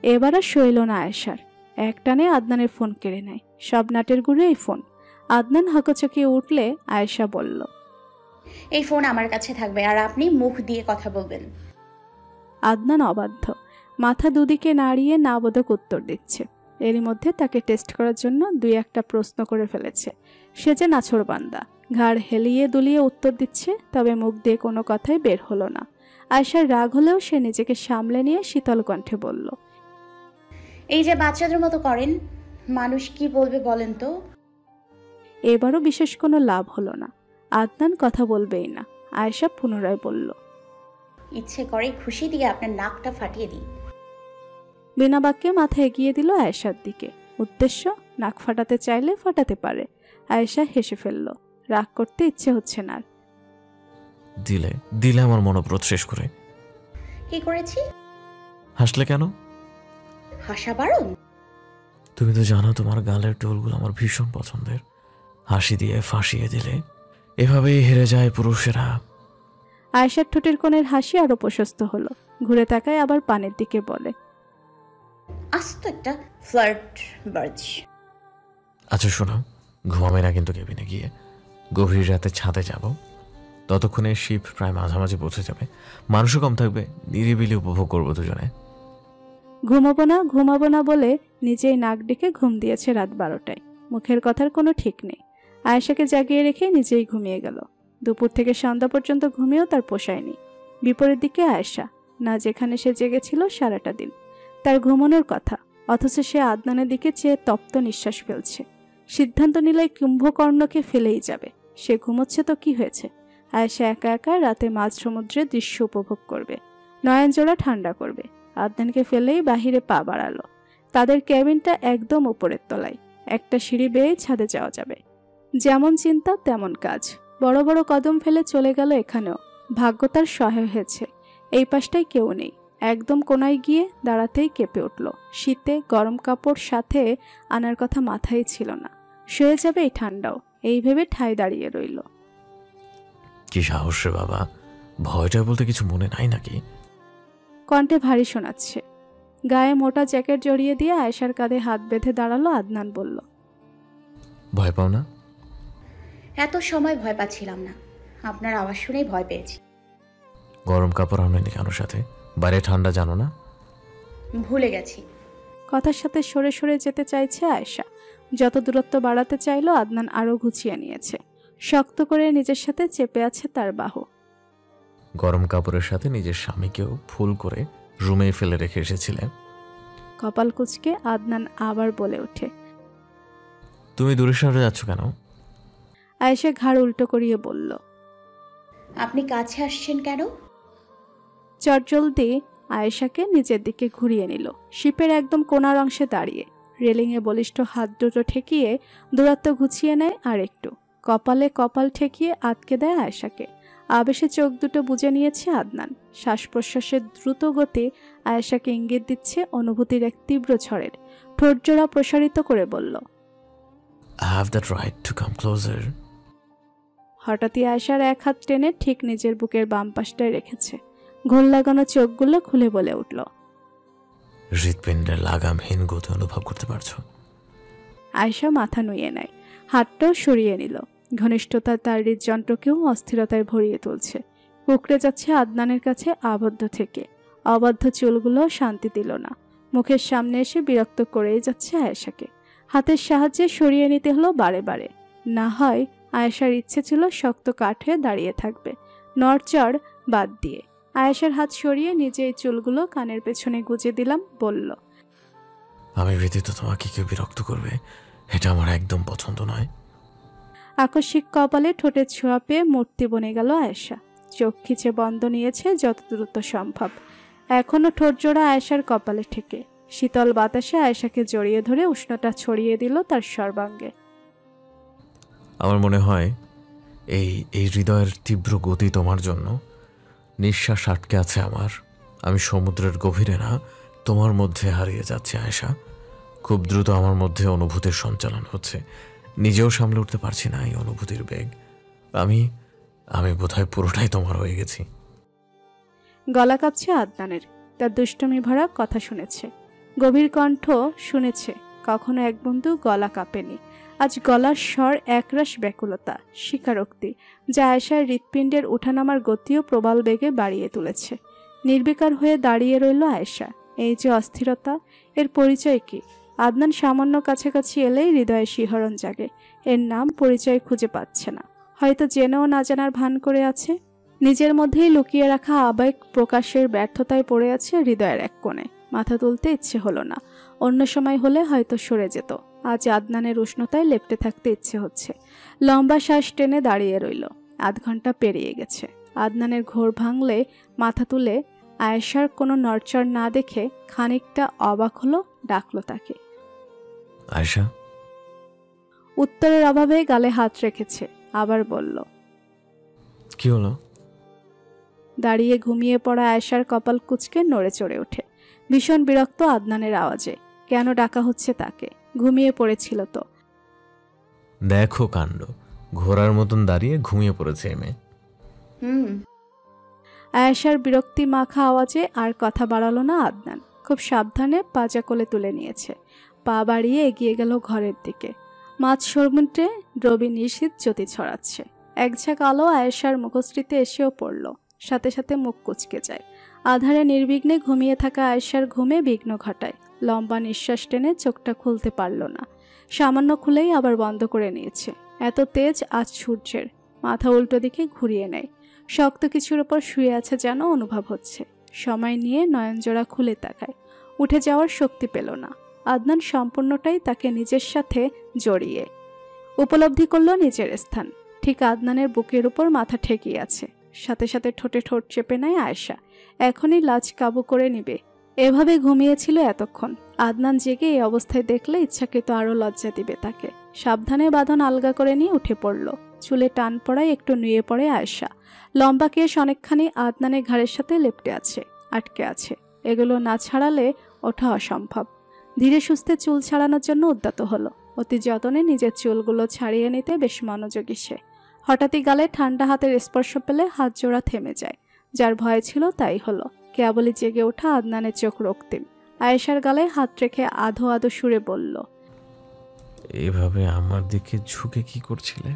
এবার আর সইল না আয়েশার। একটানে আদনানের ফোন কেড়ে নেয়। সব নাটের গুঁড়ে এই ফোন। আদনান হকচকিয়ে উঠলে আয়েশা বলল, এই ফোন আমার কাছে থাকবে আর আপনি মুখ দিয়ে কথা বলবেন। আদনান অবাধ্য, মাথা দুদিকে নাড়িয়ে নাবোধক উত্তর দিচ্ছে। এরই মধ্যে তাকে টেস্ট করার জন্য 2-1টা প্রশ্ন করে ফেলেছে। সে যে নাছোড়বান্দা, ঘাড় হেলিয়ে দুলিয়ে উত্তর দিচ্ছে, তবে মুখ দিয়ে কোনো কথাই বের হলো না। আয়েশার রাগ হলেও সে নিজেকে সামলে নিয়ে শীতল কণ্ঠে বলল, এই যে বাচ্চাদের মতো করেন, মানুষ কি বলবে বলেন তো? এবারও বিশেষ কোনো লাভ হলো না। আদনান কথা বলবেই না। আয়েশা পুনরায় বলল, ইচ্ছে করে খুশি দিয়ে আপনার নাকটা ফাটিয়ে দিই। বিনা বাক্যে মাথা এগিয়ে দিল আয়েশার দিকে। উদ্দেশ্য, নাক ফাটাতে চাইলে ফাটাতে পারে। আয়েশা হেসে ফেলল। রাগ করতে ইচ্ছে হচ্ছে না। দিলে দিলে আমার মনোব্রত শেষ করে। কি করেছি? হাসলে কেন? হাসা বারণ? তুমি তো জানো তোমার গালের টোলগুলো আমার ভীষণ পছন্দের। হাসি দিয়ে ফাঁসিয়ে দিলে এভাবেই হেরে যায় পুরুষেরা। আয়েশার ঠোঁটের কোণের হাসি আরো প্রশস্ত হলো। ঘুরে তাকায়, আবার পানের দিকে বলে, আস্ত একটা ফ্লার্ট বার্জ। আচ্ছা শোনো, ঘুমাবে না কিন্তু কেবিনে গিয়ে। গভীর রাতে ছাদে যাব, ততক্ষণে শিপ প্রায় মাঝামাঝি পৌঁছে যাবে, মানুষও কম থাকবে, নিরিবিলি উপভোগ করবো দুজনে। ঘুমাবো না বলে নিজেই নাক ডেকে ঘুম দিয়েছে রাত 12টায়। মুখের কথার কোনো ঠিক নেই। আয়েশাকে জাগিয়ে রেখে নিজেই ঘুমিয়ে গেল। দুপুর থেকে সন্ধ্যা পর্যন্ত ঘুমিয়েও তার পোষায়নি। বিপরীত দিকে আয়েশা, না যেখানে সে জেগেছিল সারাটা দিন, তার ঘুমানোর কথা, অথচ সে আদনানের দিকে চেয়ে তপ্ত নিঃশ্বাস ফেলছে। সিদ্ধান্ত নিলে কুম্ভকর্ণকে ফেলেই যাবে। সে ঘুমোচ্ছে তো কি হয়েছে? আয়েশা একা একা রাতে মাঝ সমুদ্রের দৃশ্য উপভোগ করবে, নয়নজোড়া ঠান্ডা করবে। আদনানকে ফেলেই বাহিরে পা বাড়ালো। তাদের ক্যাবিনটা একদম উপরের তলায়, একটা সিঁড়ি বেয়ে ছাদে যাওয়া যাবে। যেমন চিন্তা তেমন কাজ। বড় বড় কদম ফেলে চলে গেল এখানেও। ভাগ্য তার সহায় হয়েছে, এই পাশটায় কেউ নেই। একদম কোনায় গিয়ে দাঁড়াতেই কেঁপে উঠল। শীতে গরম কাপড় সাথে আনার কথা মাথায় ছিল না। শুয়ে যাবে এই ঠান্ডাও, এই ভেবে ঠায় দাঁড়িয়ে রইল। কি সাহস রে বাবা, ভয়টা বলতে কিছু মনে নাই নাকি? কণ্ঠে ভারী শোনাচ্ছে। গায়ে মোটা জ্যাকেট জড়িয়ে দিয়ে আয়েশার কাঁধে হাত বেঁধে দাঁড়ালো আদনান। বলল, ভয় পাও না? এত সময় ভয় পাচ্ছিলাম না, আপনার আওয়াজ শুনেই ভয় পেয়েছি। গরম কাপড় আনলেন কেন সাথে? বাইরে ঠান্ডা জানো না? ভুলে গেছি। কথার সাথে সরে সরে যেতে চাইছে আয়েশা। যত দূরত্ব বাড়াতে চাইলো আদনান আরো ঘুচিয়ে নিয়েছে। শক্ত করে নিজের সাথে চেপে আছে তার বাহু। গরম কাপড়ের সাথে নিজের স্বামীকেও ফুল করে রুমে ফেলে রেখে এসেছিলে। কপাল কুঁচকে আদনান আবার বলে ওঠে, তুমি দূরে সরে যাচ্ছ কেন? আয়েশা ঘাড় উল্টো করিয়ে বলল, আপনি কাছে আসছেন কেন? চটজলদি আয়েশাকে নিজের দিকে ঘুরিয়ে নিল। শিপের একদম কোণার অংশে দাঁড়িয়ে রেলিংয়ে বলিষ্ঠ হাত দুটো ঠেকিয়ে দূরত্ব ঘুচিয়ে নেয় আর একটু। কপালে কপাল ঠেকিয়ে আটকে দেয় আয়েশাকে। আবেশে চোখ দুটো বুজে নিয়েছে আদনান। শ্বাস প্রশ্বাসের দ্রুত গতি আয়েশাকে ইঙ্গিত দিচ্ছে অনুভূতির এক তীব্র ঝড়ের। ঠোঁটজোড়া প্রসারিত করে বলল, I have that right to come closer. হঠাৎই আয়েশার এক হাত টেনে ঠিক নিজের বুকের বাম পাশটায় রেখেছে। ঘোল লাগানো চোখগুলো খুলে বলে উঠল, হৃৎপিণ্ডের লাগামহীন গতি অনুভব করতে পারছো? আয়েশা মাথা নুইয়ে নেয়, হাতটাও সরিয়ে নিল। ঘনিষ্ঠতা তার হৃদযন্ত্রকেও অস্থিরতায় ভরিয়ে তুলছে। কুকড়ে যাচ্ছে আদনানের কাছে আবদ্ধ থেকে। অবাধ্য চুলগুলো শান্তি দিল না। মুখের সামনে এসে বিরক্ত করেই যাচ্ছে আয়েশাকে। হাতের সাহায্যে সরিয়ে নিতে হলো বারে বারে। না হয় আয়েশার ইচ্ছে ছিল শক্ত কাঠ হয়ে দাঁড়িয়ে থাকবে, নড়চড় বাদ দিয়ে। আয়েশার হাত সরিয়ে নিজেই চুলগুলো কানের পেছনে গুজে দিলাম। বলল, আমি ব্যতীত তোমাকে কেউ বিরক্ত করবে, এটা আমার একদম পছন্দ নয়। আকস্মিক কপালে ঠোঁটের ছোঁয়া পেয়ে মূর্তি বনে গেল আয়েশা। চোখ খিচে বন্ধ নিয়েছে যত দ্রুত সম্ভব। এখনো ঠোঁট জোড়া আয়েশার কপালে ঠেকে। শীতল বাতাসে আয়েশাকে জড়িয়ে ধরে উষ্ণতা ছড়িয়ে দিল তার সর্বাঙ্গে। আমার মনে হয় এই হৃদয়ের তীব্র গতি তোমার জন্য। নিঃশ্বাস আটকে আছে আমার। আমি সমুদ্রের গভীরে না, তোমার মধ্যে হারিয়ে যাচ্ছি আয়েশা। খুব দ্রুত আমার মধ্যে অনুভূতির সঞ্চালন হচ্ছে। নিজেও সামলে উঠতে পারছি না এই অনুভূতির বেগ। আমি বোধহয় পুরোটাই তোমার হয়ে গেছি। গলা কাঁপছে আদনানের। তার দুষ্টমি ভরা কথা শুনেছে, গভীর কণ্ঠ শুনেছে। কখনো এক বন্ধু গলা কাঁপেনি। আজ গলার স্বর একরাশ ব্যাকুলতা, স্বীকারোক্তি, যা আয়েশার হৃৎপিণ্ডের ওঠানামার গতিও প্রবল বেগে বাড়িয়ে তুলেছে। নির্বিকার হয়ে দাঁড়িয়ে রইল আয়েশা। এই যে অস্থিরতা, এর পরিচয় কি? আদনান সামান্য কাছাকাছি এলেই হৃদয়ে শিহরণ জাগে। এর নাম পরিচয় খুঁজে পাচ্ছে না। হয়তো জেনেও না জানার ভান করে আছে। নিজের মধ্যেই লুকিয়ে রাখা আবেগ প্রকাশের ব্যর্থতায় পড়ে আছে হৃদয়ের এক কোণে। মাথা তুলতে ইচ্ছে হলো না। অন্য সময় হলে হয়তো সরে যেত। আজ আদনানের উষ্ণতায় লেপ্টে থাকতে ইচ্ছে হচ্ছে। লম্বা শ্বাস টেনে দাঁড়িয়ে রইল। আধ ঘন্টা পেরিয়ে গেছে। আদনানের ঘোর ভাঙলে মাথা তুলে আয়েশার কোনো নড়চড় না দেখে খানিকটা অবাক হলো, ডাকলো তাকে। আয়েশা। উত্তরের অভাবে গালে হাত রেখেছে। আবার বলল, কি হলো? দাঁড়িয়ে ঘুমিয়ে পড়া আয়েশার কপাল কুঁচকে নড়ে চড়ে ওঠে। ভীষণ বিরক্ত আদনানের আওয়াজে। কেন ডাকা হচ্ছে তাকে? ঘুমিয়ে পড়েছিল তো। দেখো কাণ্ড, ঘোড়ার মতন দাঁড়িয়ে ঘুমিয়ে পড়েছে এ মেয়ে। আয়েশার বিরক্তি মাখা আওয়াজে আর কথা বাড়ালো না আদনান। খুব সাবধানে পাজা কোলে তুলে নিয়েছে। পা বাড়িয়ে এগিয়ে গেল ঘরের দিকে। মাঝ সমুদ্রে রবি নিশীথ জ্যোতি ছড়াচ্ছে। একঝাঁক আলো আয়েশার মুখশ্রীতে এসেও পড়ল, সাথে সাথে মুখ কুঁচকে যায়। আধারে নির্বিঘ্নে ঘুমিয়ে থাকা আয়েশার ঘুমে বিঘ্ন ঘটায়। লম্বা নিঃশ্বাস টেনে চোখটা খুলতে পারল না। সামান্য খুলেই আবার বন্ধ করে নিয়েছে। এত তেজ আজ সূর্যের। মাথা উল্টো দিকে ঘুরিয়ে নেয়। শক্ত কিছুর ওপর শুয়ে আছে যেন অনুভব হচ্ছে। সময় নিয়ে নয়নজোড়া খুলে তাকায়। উঠে যাওয়ার শক্তি পেল না। আদনান সম্পূর্ণটাই তাকে নিজের সাথে জড়িয়ে। উপলব্ধি করল নিজের স্থান। ঠিক আদনানের বুকের উপর মাথা ঠেকিয়ে আছে। সাথে সাথে ঠোঁটে ঠোঁট চেপে নেয় আয়েশা। এখনই লাজ কাবু করে নিবে। এভাবে ঘুমিয়েছিল এতক্ষণ। আদনান জেগে এই অবস্থায় দেখলে ইচ্ছাকৃত আরও লজ্জা দিবে তাকে। সাবধানে বাঁধন আলগা করে নিয়ে উঠে পড়ল। চুলে টান পড়ায় একটু নুয়ে পড়ে আয়েশা। লম্বা কেশ অনেকখানি আদনানের ঘাড়ের সাথে লেপ্টে আছে, আটকে আছে। এগুলো না ছাড়ালে ওঠা অসম্ভব। ধীরে সুস্থে চুল ছাড়ানোর জন্য উদ্যত হলো। অতি যতনে নিজের চুলগুলো ছাড়িয়ে নিতে বেশ মনোযোগী সে। হঠাৎই গালে ঠান্ডা হাতের স্পর্শ পেলে হাত জোড়া থেমে যায়। যার ভয় ছিল তাই হলো। কেবলই জেগে ওঠা আদনানের চোখ রক্তিম। আয়েশার গালে হাত রেখে আধো আধো সুরে বলল, এভাবে আমার দিকে ঝুঁকে কি করছিলে?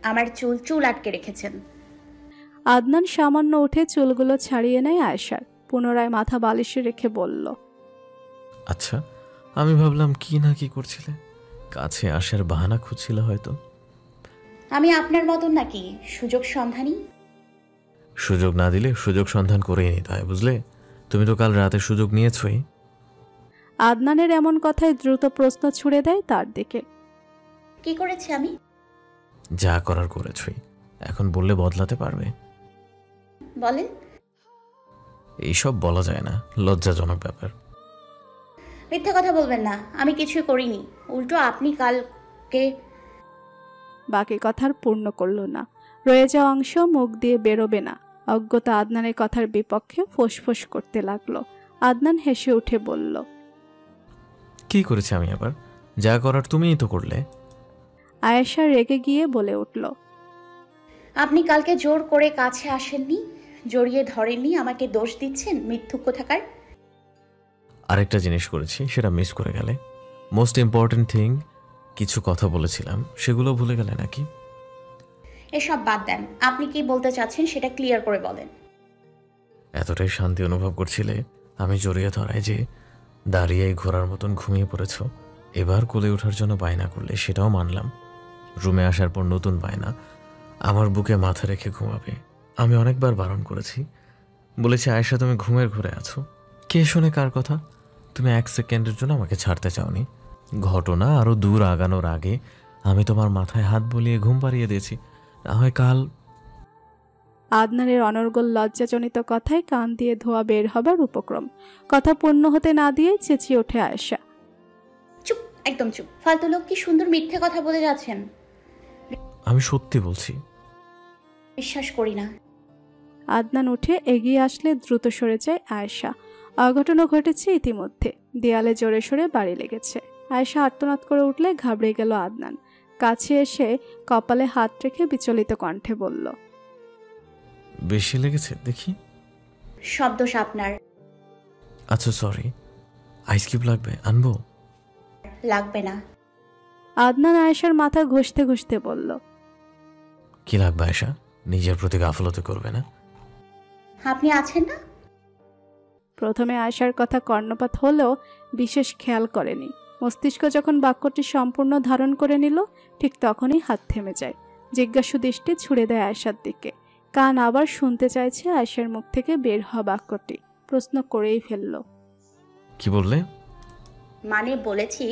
আমার চুল আটকে রেখেছেন। আদনান সামান্য উঠে চুলগুলো ছাড়িয়ে নেয় আয়েশার। পুনরায় মাথা বালিশে রেখে বলল, আচ্ছা, আমি ভাবলাম কি না কি করছিলে। কাছে আসার বাহানা খুঁজছিলে হয়তো। আমি আপনার মতন নাকি সুযোগ সন্ধানী? সুযোগ না দিলে সুযোগ সন্ধান করেই নিতে হয়, বুঝলে? তুমি তো কাল রাতে সুযোগ নিয়েছই। আদনানের এমন কথায় দ্রুত প্রশ্ন ছুড়ে দেয় তার দিকে। কি করেছি আমি? যা করার করেছই। এখন বললে বদলাতে পারবে? বলেন। এইসব বলা যায় না, লজ্জাজনক ব্যাপার। মিথ্যা কথা বলবেন না, আমি কিছুই করিনি। উল্টো আপনি কালকে। বাকি কথার পূর্ণ করল না। রয়ে যাওয়া অংশ মুখ দিয়ে বেরোবে না। অজ্ঞতা আদনানের কথার বিপক্ষে ফোঁস করতে লাগলো। আদনান হেসে উঠে বলল, কি করেছি আমি আবার? যা করার তুমিই তো করলে। আয়েশা রেগে গিয়ে বলে উঠল, আপনি কালকে জোর করে কাছে আসেননি, জড়িয়ে ধরেননি, আমাকে দোষ দিচ্ছেন মিথ্যুক কোথাকার। আরেকটা জিনিস করেছি, সেটা মিস করে গেলে। মোস্ট ইম্পর্টেন্ট থিং, কিছু কথা বলেছিলাম, সেগুলো ভুলে গেলে নাকি? এসব বাদ দেন, আপনি কি বলতে চাচ্ছেন সেটা ক্লিয়ার করে বলেন। এতটাই শান্তি অনুভব করছিলে আমি জড়িয়ে ধরায় যে দাঁড়িয়ে ঘোড়ার মতন ঘুমিয়ে পড়েছ। এবার কোলে ওঠার জন্য বায়না করলে সেটাও মানলাম। রুমে আসার পর নতুন বায়না, আমার বুকে মাথা রেখে ঘুমাবে। আমি অনেকবার বারণ করেছি, বলেছি আয়েশা তুমি ঘুমের ঘরে আছো। কে শোনে কার কথা? তুমি 1 সেকেন্ডের জন্য আমাকে ছাড়তে চাওনি। ঘটনা আরও দূর আগানোর আগে আমি তোমার মাথায় হাত বলিয়ে ঘুম পাড়িয়ে দিয়েছি। না হয় কাল। আদনানের অনর্গল লজ্জাজনিত কথায় কান দিয়ে ধোয়া বের হবার উপক্রম। কথা পূর্ণ হতে না দিয়ে চেঁচিয়ে ওঠে আয়েশা, চুপ, একদম চুপ। ফালতু লোক, কি সুন্দর মিথ্যে কথা বলে যাচ্ছেন। আমি সত্যি বলছি। বিশ্বাস করি না। আদনান উঠে এগিয়ে আসলে দ্রুত সরে যায় আয়েশা। অঘটনও ঘটেছে ইতিমধ্যে। দেয়ালে জোরে সোরে বাড়ি লেগেছে। আয়েশা আর্তনাদ করে উঠলে ঘাবড়ে গেল আদনান। কাছে এসে কপালে হাত রেখে বিচলিত কণ্ঠে বলল, বেশি লেগেছে দেখি। সব দোষ আপনার। আচ্ছা সরি। আইসক্রিম লাগবে? আনবো? লাগবে না। আদনান আয়েশার মাথা ঘষতে ঘষতে বলল, কি লাগবে আয়েশা? নিজের প্রতি গাফলতি করবে না। আপনি আছেন না। প্রথমে আয়েশার কথা কর্ণপাত হলেও বিশেষ খেয়াল করেনি। মস্তিষ্ক যখন বাক্যটি সম্পূর্ণ ধারণ করে নিল, ঠিক তখনই হাত থেমে যায়। জিজ্ঞাসু দৃষ্টি ছুড়ে দেয় আয়েশার দিকে। কান আবার শুনতে চাইছে আয়েশার মুখ থেকে বের হওয়া বাক্যটি। প্রশ্ন করেই ফেলল, কি বললে? মানে বলেছি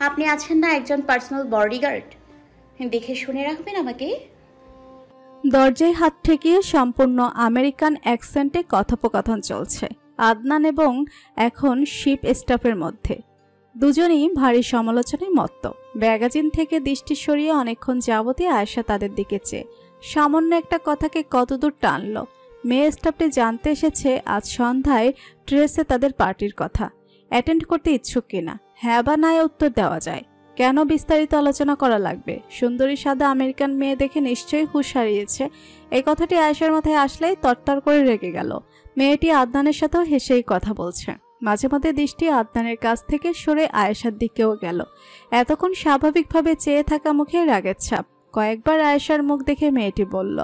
আপনি আছেন না একজন পার্সোনাল বডিগার্ড, দেখে শুনে রাখবেন আমাকে। দরজায় হাত ঠেকিয়ে সম্পূর্ণ আমেরিকান অ্যাকসেন্টে কথোপকথন চলছে আদনান এবং এখন শিপ স্টাফের মধ্যে। দুজনেই ভারী সমালোচনায় মত্ত। ম্যাগাজিন থেকে দৃষ্টি সরিয়ে অনেকক্ষণ যাবতই আয়েশা তাদের দিকে চেয়ে সামান্য একটা কথাকে কতদূর টানল। মেয়ে স্টাফটি জানতে এসেছে আজ সন্ধ্যায় ট্রেসে তাদের পার্টির কথা। অ্যাটেন্ড করতে ইচ্ছুক কিনা, হ্যাঁ বা নায় উত্তর দেওয়া যায়। কেন বিস্তারিত আলোচনা করা লাগবে? সুন্দরী সাদা আমেরিকান মেয়ে দেখে নিশ্চয়ই হুঁশ হারিয়েছে। এই কথাটি আয়েশার মাথায় আসলেই তরতর করে রেগে গেল। মেয়েটি আদনানের সাথেও হেসেই কথা বলছে। মাঝে মধ্যে দৃষ্টি আদনানের কাছ থেকে সরে আয়েশার দিকেও গেল। এতক্ষণ স্বাভাবিকভাবে চেয়ে থাকা মুখে রাগের ছাপ। কয়েকবার আয়েশার মুখ দেখে মেয়েটি বলল,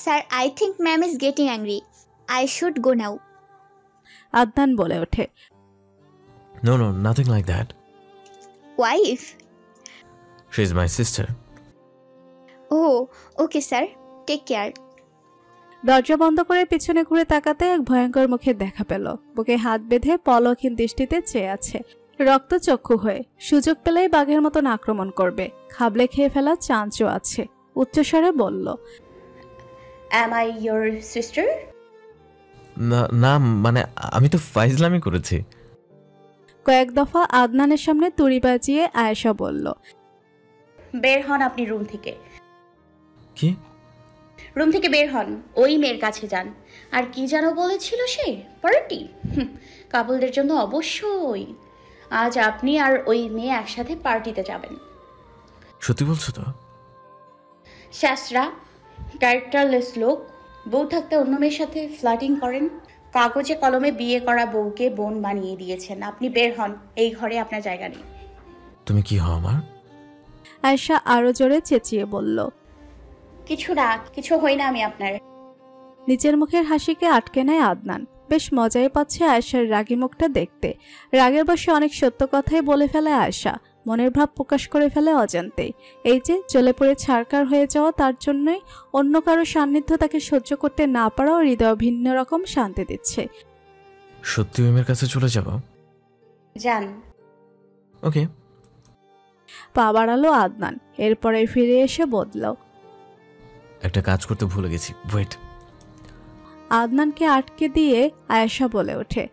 sir, I think ma'am is getting angry, I should go now. Adnan বলে ওঠে, no no, nothing like that. Wife? She is my sister. Oh okay sir, take care. দরজা বন্ধ করে পিছনে ঘুরে তাকাতে এক ভয়ঙ্কর মুখে দেখা পেল। বুকে হাত বেঁধে পলকহীন দৃষ্টিতে চেয়ে আছে, রক্তচক্ষু হয়ে। সুযোগ পেলেই বাঘের মতন আক্রমণ করবে। খাবলে খেয়ে ফেলা চান্সও আছে। উচ্চস্বরে বলল, অ্যাম আই ইয়োর সিস্টার? না না, মানে আমি তো ফাইজলামি করেছি। কয়েক দফা আদনানের সামনে তুড়ি বাজিয়ে আয়েশা বলল, বের হন আপনি রুম থেকে। কি? রুম থেকে বের হন, ওই মেয়ের কাছে যান। আর কি যেন বলেছিল সে? পার্টি? কাপলদের জন্য অবশ্যই। আজ আপনি আর ওই মেয়ে একসাথে পার্টিতে যাবেন। সত্যি বলছো তো? শাস্ত্রা ক্যারেক্টারলেস লোক। বউ থাকতে অন্য মেয়ের সাথে ফ্লার্টিং করেন। কাগজে কলমে বিয়ে করা বউকে বোন বানিয়ে দিয়েছেন। আপনি বের হন, এই ঘরে আপনার জায়গা নেই। তুমি কি হও আমার? আয়েশা আরো জোরে চেঁচিয়ে বলল, কিছু না, কিছু হই না আমি আপনার। নিজের মুখের হাসিকে আটকে নেয় আদনান। বেশ মজাই পাচ্ছে আয়েশার রাগী মুখটা দেখতে। রাগের বশে অনেক সত্য কথাই বলে ফেলে আয়েশা, মনের ভাব প্রকাশ করে ফেলে অজান্তেই। এই যে জ্বলে পড়ে ছারকার হয়ে যাওয়া, তার জন্যই অন্য কারো সান্নিধ্য তাকে সহ্য করতে না পারাও হৃদয় ভিন্ন রকম শান্তি দিচ্ছে। সত্যি ওইমের কাছে চলে যাব? যান। ওকে। পা বাড়ালো আদনান। এরপরে ফিরে এসে বদলাও, একটা কাজ করতে ভুলে গেছি, ওয়েট। আদনানকে আটকে দিয়ে আয়েশা বলে ওঠে,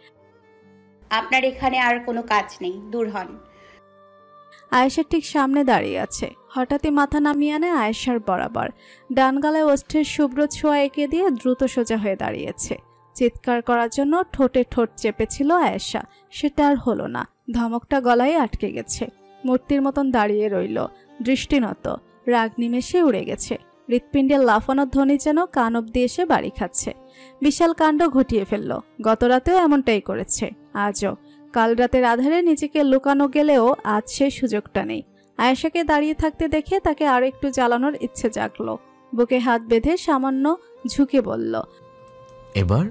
আপনার এখানে আর কোনো কাজ নেই, দূর হন। আয়েশার ঠিক সামনে দাঁড়িয়ে আছে। হঠাৎই মাথা নামিয়ে আনে আয়েশার বরাবর। ডান গালে ওষ্ঠের শুভ্র ছোঁয়া এঁকে দিয়ে দ্রুত সোজা হয়ে দাঁড়িয়েছে। চিৎকার করার জন্য ঠোঁটে ঠোঁট চেপেছিল আয়েশা, সেটা আর হলো না। ধমকটা গলায় আটকে গেছে। মূর্তির মতন দাঁড়িয়ে রইল, দৃষ্টিনত। রাগ নিমেষে উড়ে গেছে। হৃৎপিণ্ডের লাফানোর ধ্বনি যেন কান অব্দি এসে বাড়ি খাচ্ছে। বিশাল কাণ্ড ঘটিয়ে ফেলল। গত রাতেও এমনটাই করেছে, আজও। কাল রাতের আধারে নিজেকে লুকানো গেলেও আজ সেই সুযোগটা নেই। আয়েশাকে দাঁড়িয়ে থাকতে দেখে তাকে আরো একটু জ্বালানোর ইচ্ছে জাগলো। বুকে হাত বেঁধে সামান্য ঝুঁকে বলল, এবার?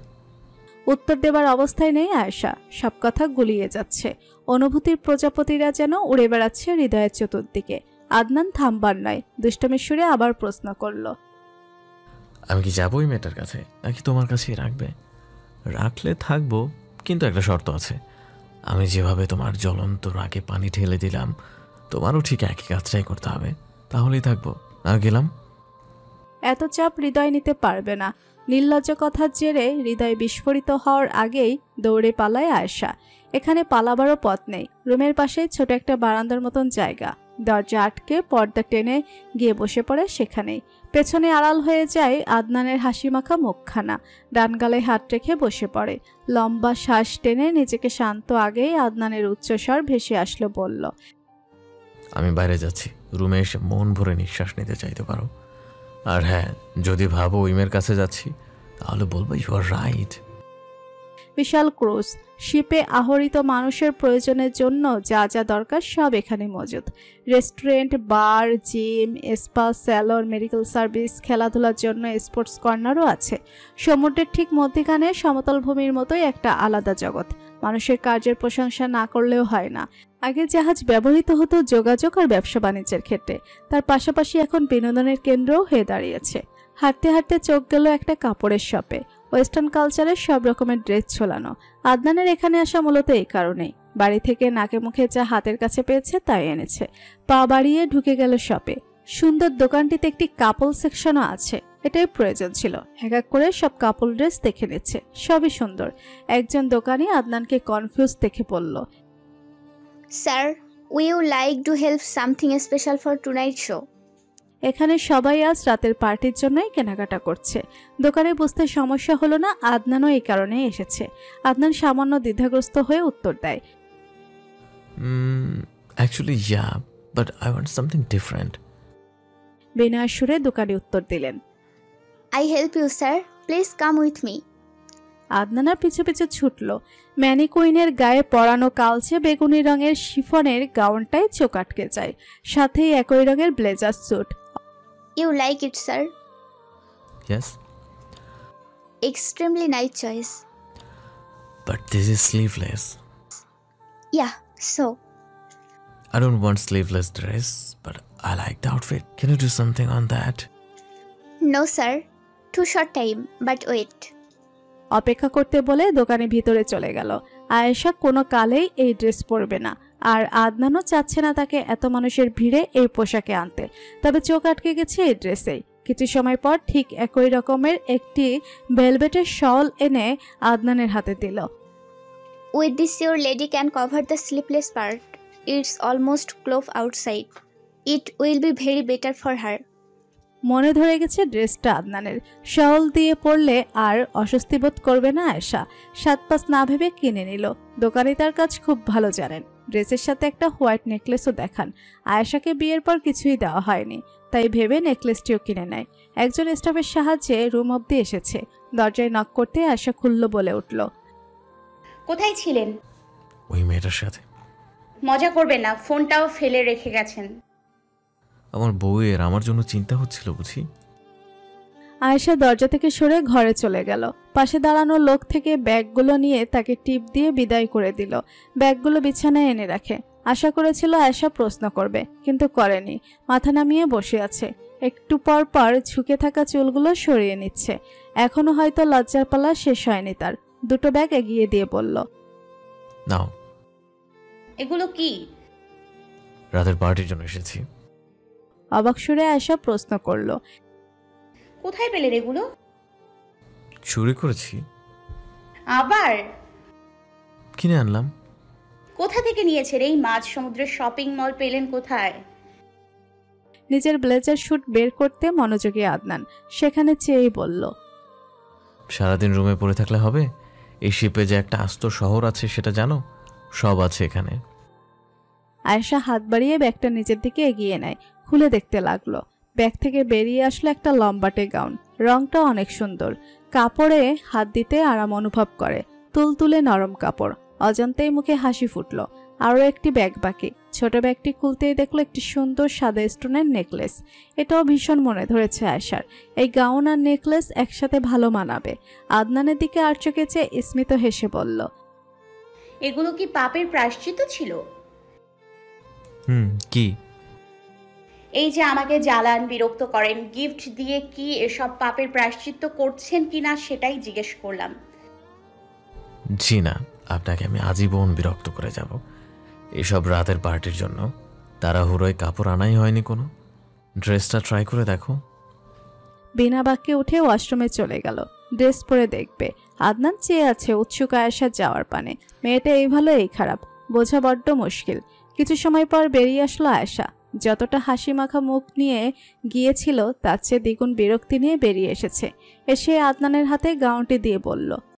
উত্তর দেবার অবস্থায় নেই আয়েশা। সব কথা গুলিয়ে যাচ্ছে। অনুভূতির প্রজাপতিরা যেন উড়ে বেড়াচ্ছে হৃদয়ের চতুর্দিকে। আদনান থামবার নয়, দুষ্টমির সুরে আবার প্রশ্ন করল, আমি কি যাবো ওই মেয়েটার কাছে, নাকি তোমার কাছেই রাখবে? রাখলে থাকবো, কিন্তু একটা শর্ত আছে। আমি যেভাবে তোমার জ্বলন্ত রাগে পানি ঢেলে দিলাম, তোমারও ঠিক একই কাজটাই করতে হবে, তাহলেই থাকবো। আর গেলাম। এত চাপ হৃদয় নিতে পারবে না। নির্লজ্জ কথার জেরে হৃদয় বিস্ফোরিত হওয়ার আগেই দৌড়ে পালায় আয়েশা। এখানে পালাবারও পথ নেই। রুমের পাশে ছোট একটা বারান্দার মতন জায়গা। দরজা আটকে পর্দা টেনে গিয়ে বসে পড়ে সেখানেই। পেছনে আড়াল হয়ে যায় আদনানের হাসি মাখা মুখখানা। ডান গালে হাত রেখে বসে পড়ে। লম্বা শ্বাস টেনে নিজেকে শান্ত আগেই আদনানের উচ্চস্বর ভেসে আসলো, বলল, আমি বাইরে যাচ্ছি। রুমে এসে মন ভরে নিঃশ্বাস নিতে চাইতে পারো। আর হ্যাঁ, যদি ভাবো ওইমের কাছে যাচ্ছি, তাহলে বলবো ইউ আর রাইট। বিশাল ক্রুজ শিপে আহরিত মানুষের প্রয়োজনের জন্য যা যা দরকার সব এখানে মজুদ। Restaurant, bar, gym, spa, salon, medical service, খেলাধুলার জন্য স্পোর্টস কর্নারও আছে। সমুদ্রের ঠিক মধ্যখানে সমতল ভূমির মতোই একটা আলাদা জগৎ। মানুষের কাজের প্রশংসা না করলেও হয় না। আগে জাহাজ ব্যবহৃত হতো যোগাযোগ আর ব্যবসা বাণিজ্যের ক্ষেত্রে, তার পাশাপাশি এখন বিনোদনের কেন্দ্রও হয়ে দাঁড়িয়েছে। হাঁটতে হাঁটতে চোখ গেল একটা কাপড়ের শপে। ওয়েস্টার্ন কালচারের সব রকমের ড্রেস ঝোলানো। আদনানের এখানে আসা মূলত এই কারণেই। বাড়ি থেকে নাকে মুখে যা হাতের কাছে পেয়েছে তাই এনেছে। পা বাড়িয়ে ঢুকে গেল শপে। সুন্দর দোকানটিতে একটি কাপল সেকশনও আছে। এটাই প্রয়োজন ছিল। এক করে সব কাপল ড্রেস দেখে নিচ্ছে, সবই সুন্দর। একজন দোকানি আদনানকে কনফিউজ দেখে বলল, sir, we you like to help something special for tonight show? এখানে সবাই আজ রাতের পার্টির জন্যই কেনাকাটা করছে। দোকানে বুঝতে সমস্যা হলো না আদনানও এই কারণে এসেছে। আদনান সামান্য দ্বিধাগ্রস্ত হয়ে উত্তর দেয়, actually yeah, but I want something different. বিনয়ের সুরে দোকানি উত্তর দিলেন, I help you, sir. Please come with me. আদনানার পিছু পিছু ছুটল। ম্যানিকুইনের গায়ে পরানো কালচে বেগুনি রঙের শিফনের গাউনটায় চোখ আটকে যায়, সাথেই একই রঙের blazer suit. You like it, sir? Yes. Extremely nice choice. But this is sleeveless. Yeah, so. I don't want sleeveless dress, but I like the outfit. Can you do something on that? No, sir. Too short time, but wait. অপেক্ষা করতে বলে দোকানে ভিতরে চলে গেল। আয়েশা কোনো কালেই এই ড্রেস পরবে না, আর আদনানও চাচ্ছে না তাকে এত মানুষের ভিড়ে এই পোশাকে আনতে। তবে চোখ আটকে গেছে এই ড্রেসেই। কিছু সময় পর ঠিক একই রকমের একটি ভেলভেটের শল এনে আদনানের হাতে দিল। With this, your lady can cover the sleeveless part. It's almost close outside. It will be very better for her. মনে ধরে গেছে ড্রেসটা আদনানের। শল দিয়ে পরলে আর অস্বস্তি বোধ করবে না আয়েশা। 7-5 না ভেবে কিনে নিল। দোকানি তার কাজ খুব ভালো জানেন। ড্রেসের সাথে একটা হোয়াইট নেকলেসও দেখান। আয়েশাকে বিয়ের পর কিছুই দেওয়া হয়নি, তাই ভেবে নেকলেসটিও কিনে নেয়। একজন স্টাফের সাহায্যে রুম অবধি এসেছে। দরজায় নক করতে আয়েশা খুলল বলে উঠল, কোথায় ছিলেন? ওই মেয়েটার সাথে। মজা করবেন না, ফোনটাও ফেলে রেখে গেছেন। আমার বউয়ের আমার জন্য চিন্তা হচ্ছিল বুঝি। আয়েশা দরজা থেকে সরে ঘরে চলে গেল। পাশে দাঁড়ানো লোক থেকে ব্যাগগুলো নিয়ে তাকে টিপ দিয়ে বিদায় করে দিল। ব্যাগগুলো বিছানায় এনে রাখে। আশা করেছিল আয়েশা প্রশ্ন করবে, কিন্তু করেনি। মাথা নামিয়ে বসে আছে। একটু পর পর ঝুঁকে থাকা চুলগুলো সরিয়ে নিচ্ছে। এখনো হয়তো লজ্জার পালা শেষ হয়নি তার। দুটো ব্যাগ এগিয়ে দিয়ে বলল, নাও। এগুলো কি? রাতের পার্টির জন্য এসেছি। অবাক সুরে আয়েশা প্রশ্ন করল, কোথায় পেলেন এগুলো? চুরি করেছি। আবার? কিনে আনলাম। কোথা থেকে নিয়েছেন? এই মাঝ সমুদ্রের শপিং মল পেলেন কোথায়? নিজের ব্লেজার স্যুট বের করতে মনোযোগী আদনান সেখানে চেয়েই বলল, সারাদিন রুমে পড়ে থাকলে হবে? এই শিপে যে একটা আস্ত শহর আছে সেটা জানো? সব আছে এখানে। আয়েশা হাত বাড়িয়ে ব্যাগটা নিজের দিকে এগিয়ে নেয়। খুলে দেখতে লাগলো। ব্যাগ থেকে বেরিয়ে আসলো একটা লম্বাটে গাউন। রংটা অনেক সুন্দর। কাপড়ে হাত দিতে আরাম অনুভব করে। তুলতুলে নরম কাপড়। অজান্তেই মুখে হাসি ফুটলো। আরও একটি ব্যাগ বাকি। ছোট ব্যাগটি খুলতেই দেখলো একটি সুন্দর সাদা স্টোনের নেকলেস। এটাও ভীষণ মনে ধরেছে আয়েশার। এই গাউন আর নেকলেস একসাথে ভালো মানাবে। আদনানের দিকে আর চোখে চেয়ে স্মিত হেসে বলল, এগুলো কি পাপের প্রায়শ্চিত্ত ছিল? কি? এই যে আমাকে জ্বালান, বিরক্ত করেন, গিফট দিয়ে কি এসব পাপের প্রায়শ্চিত্ত করছেন কিনা সেটাই জিজ্ঞেস করলাম। জি না, আপনাকে আমি আজীবন বিরক্ত করে যাব। এসব রাতের পার্টির জন্য তাড়াহুড়োয় কাপড় আনাই হয়নি কোনো। ড্রেসটা ট্রাই করে দেখো। বিনা বাক্যে উঠে ওয়াশরুমে চলে গেল। ড্রেস পরে দেখবে। আদনান চেয়ে আছে উৎসুক আয়েশার যাওয়ার পানে। মেয়েটা এই ভালো এই খারাপ বোঝা বড্ড মুশকিল। কিছু সময় পর বেরিয়ে আসলো আয়েশা। যতটা হাসি মাখা মুখ নিয়ে গিয়েছিল তার চেয়ে দ্বিগুণ বিরক্তি নিয়ে বেরিয়ে এসেছে। এসে আদনানের হাতে গাউনটি দিয়ে বলল,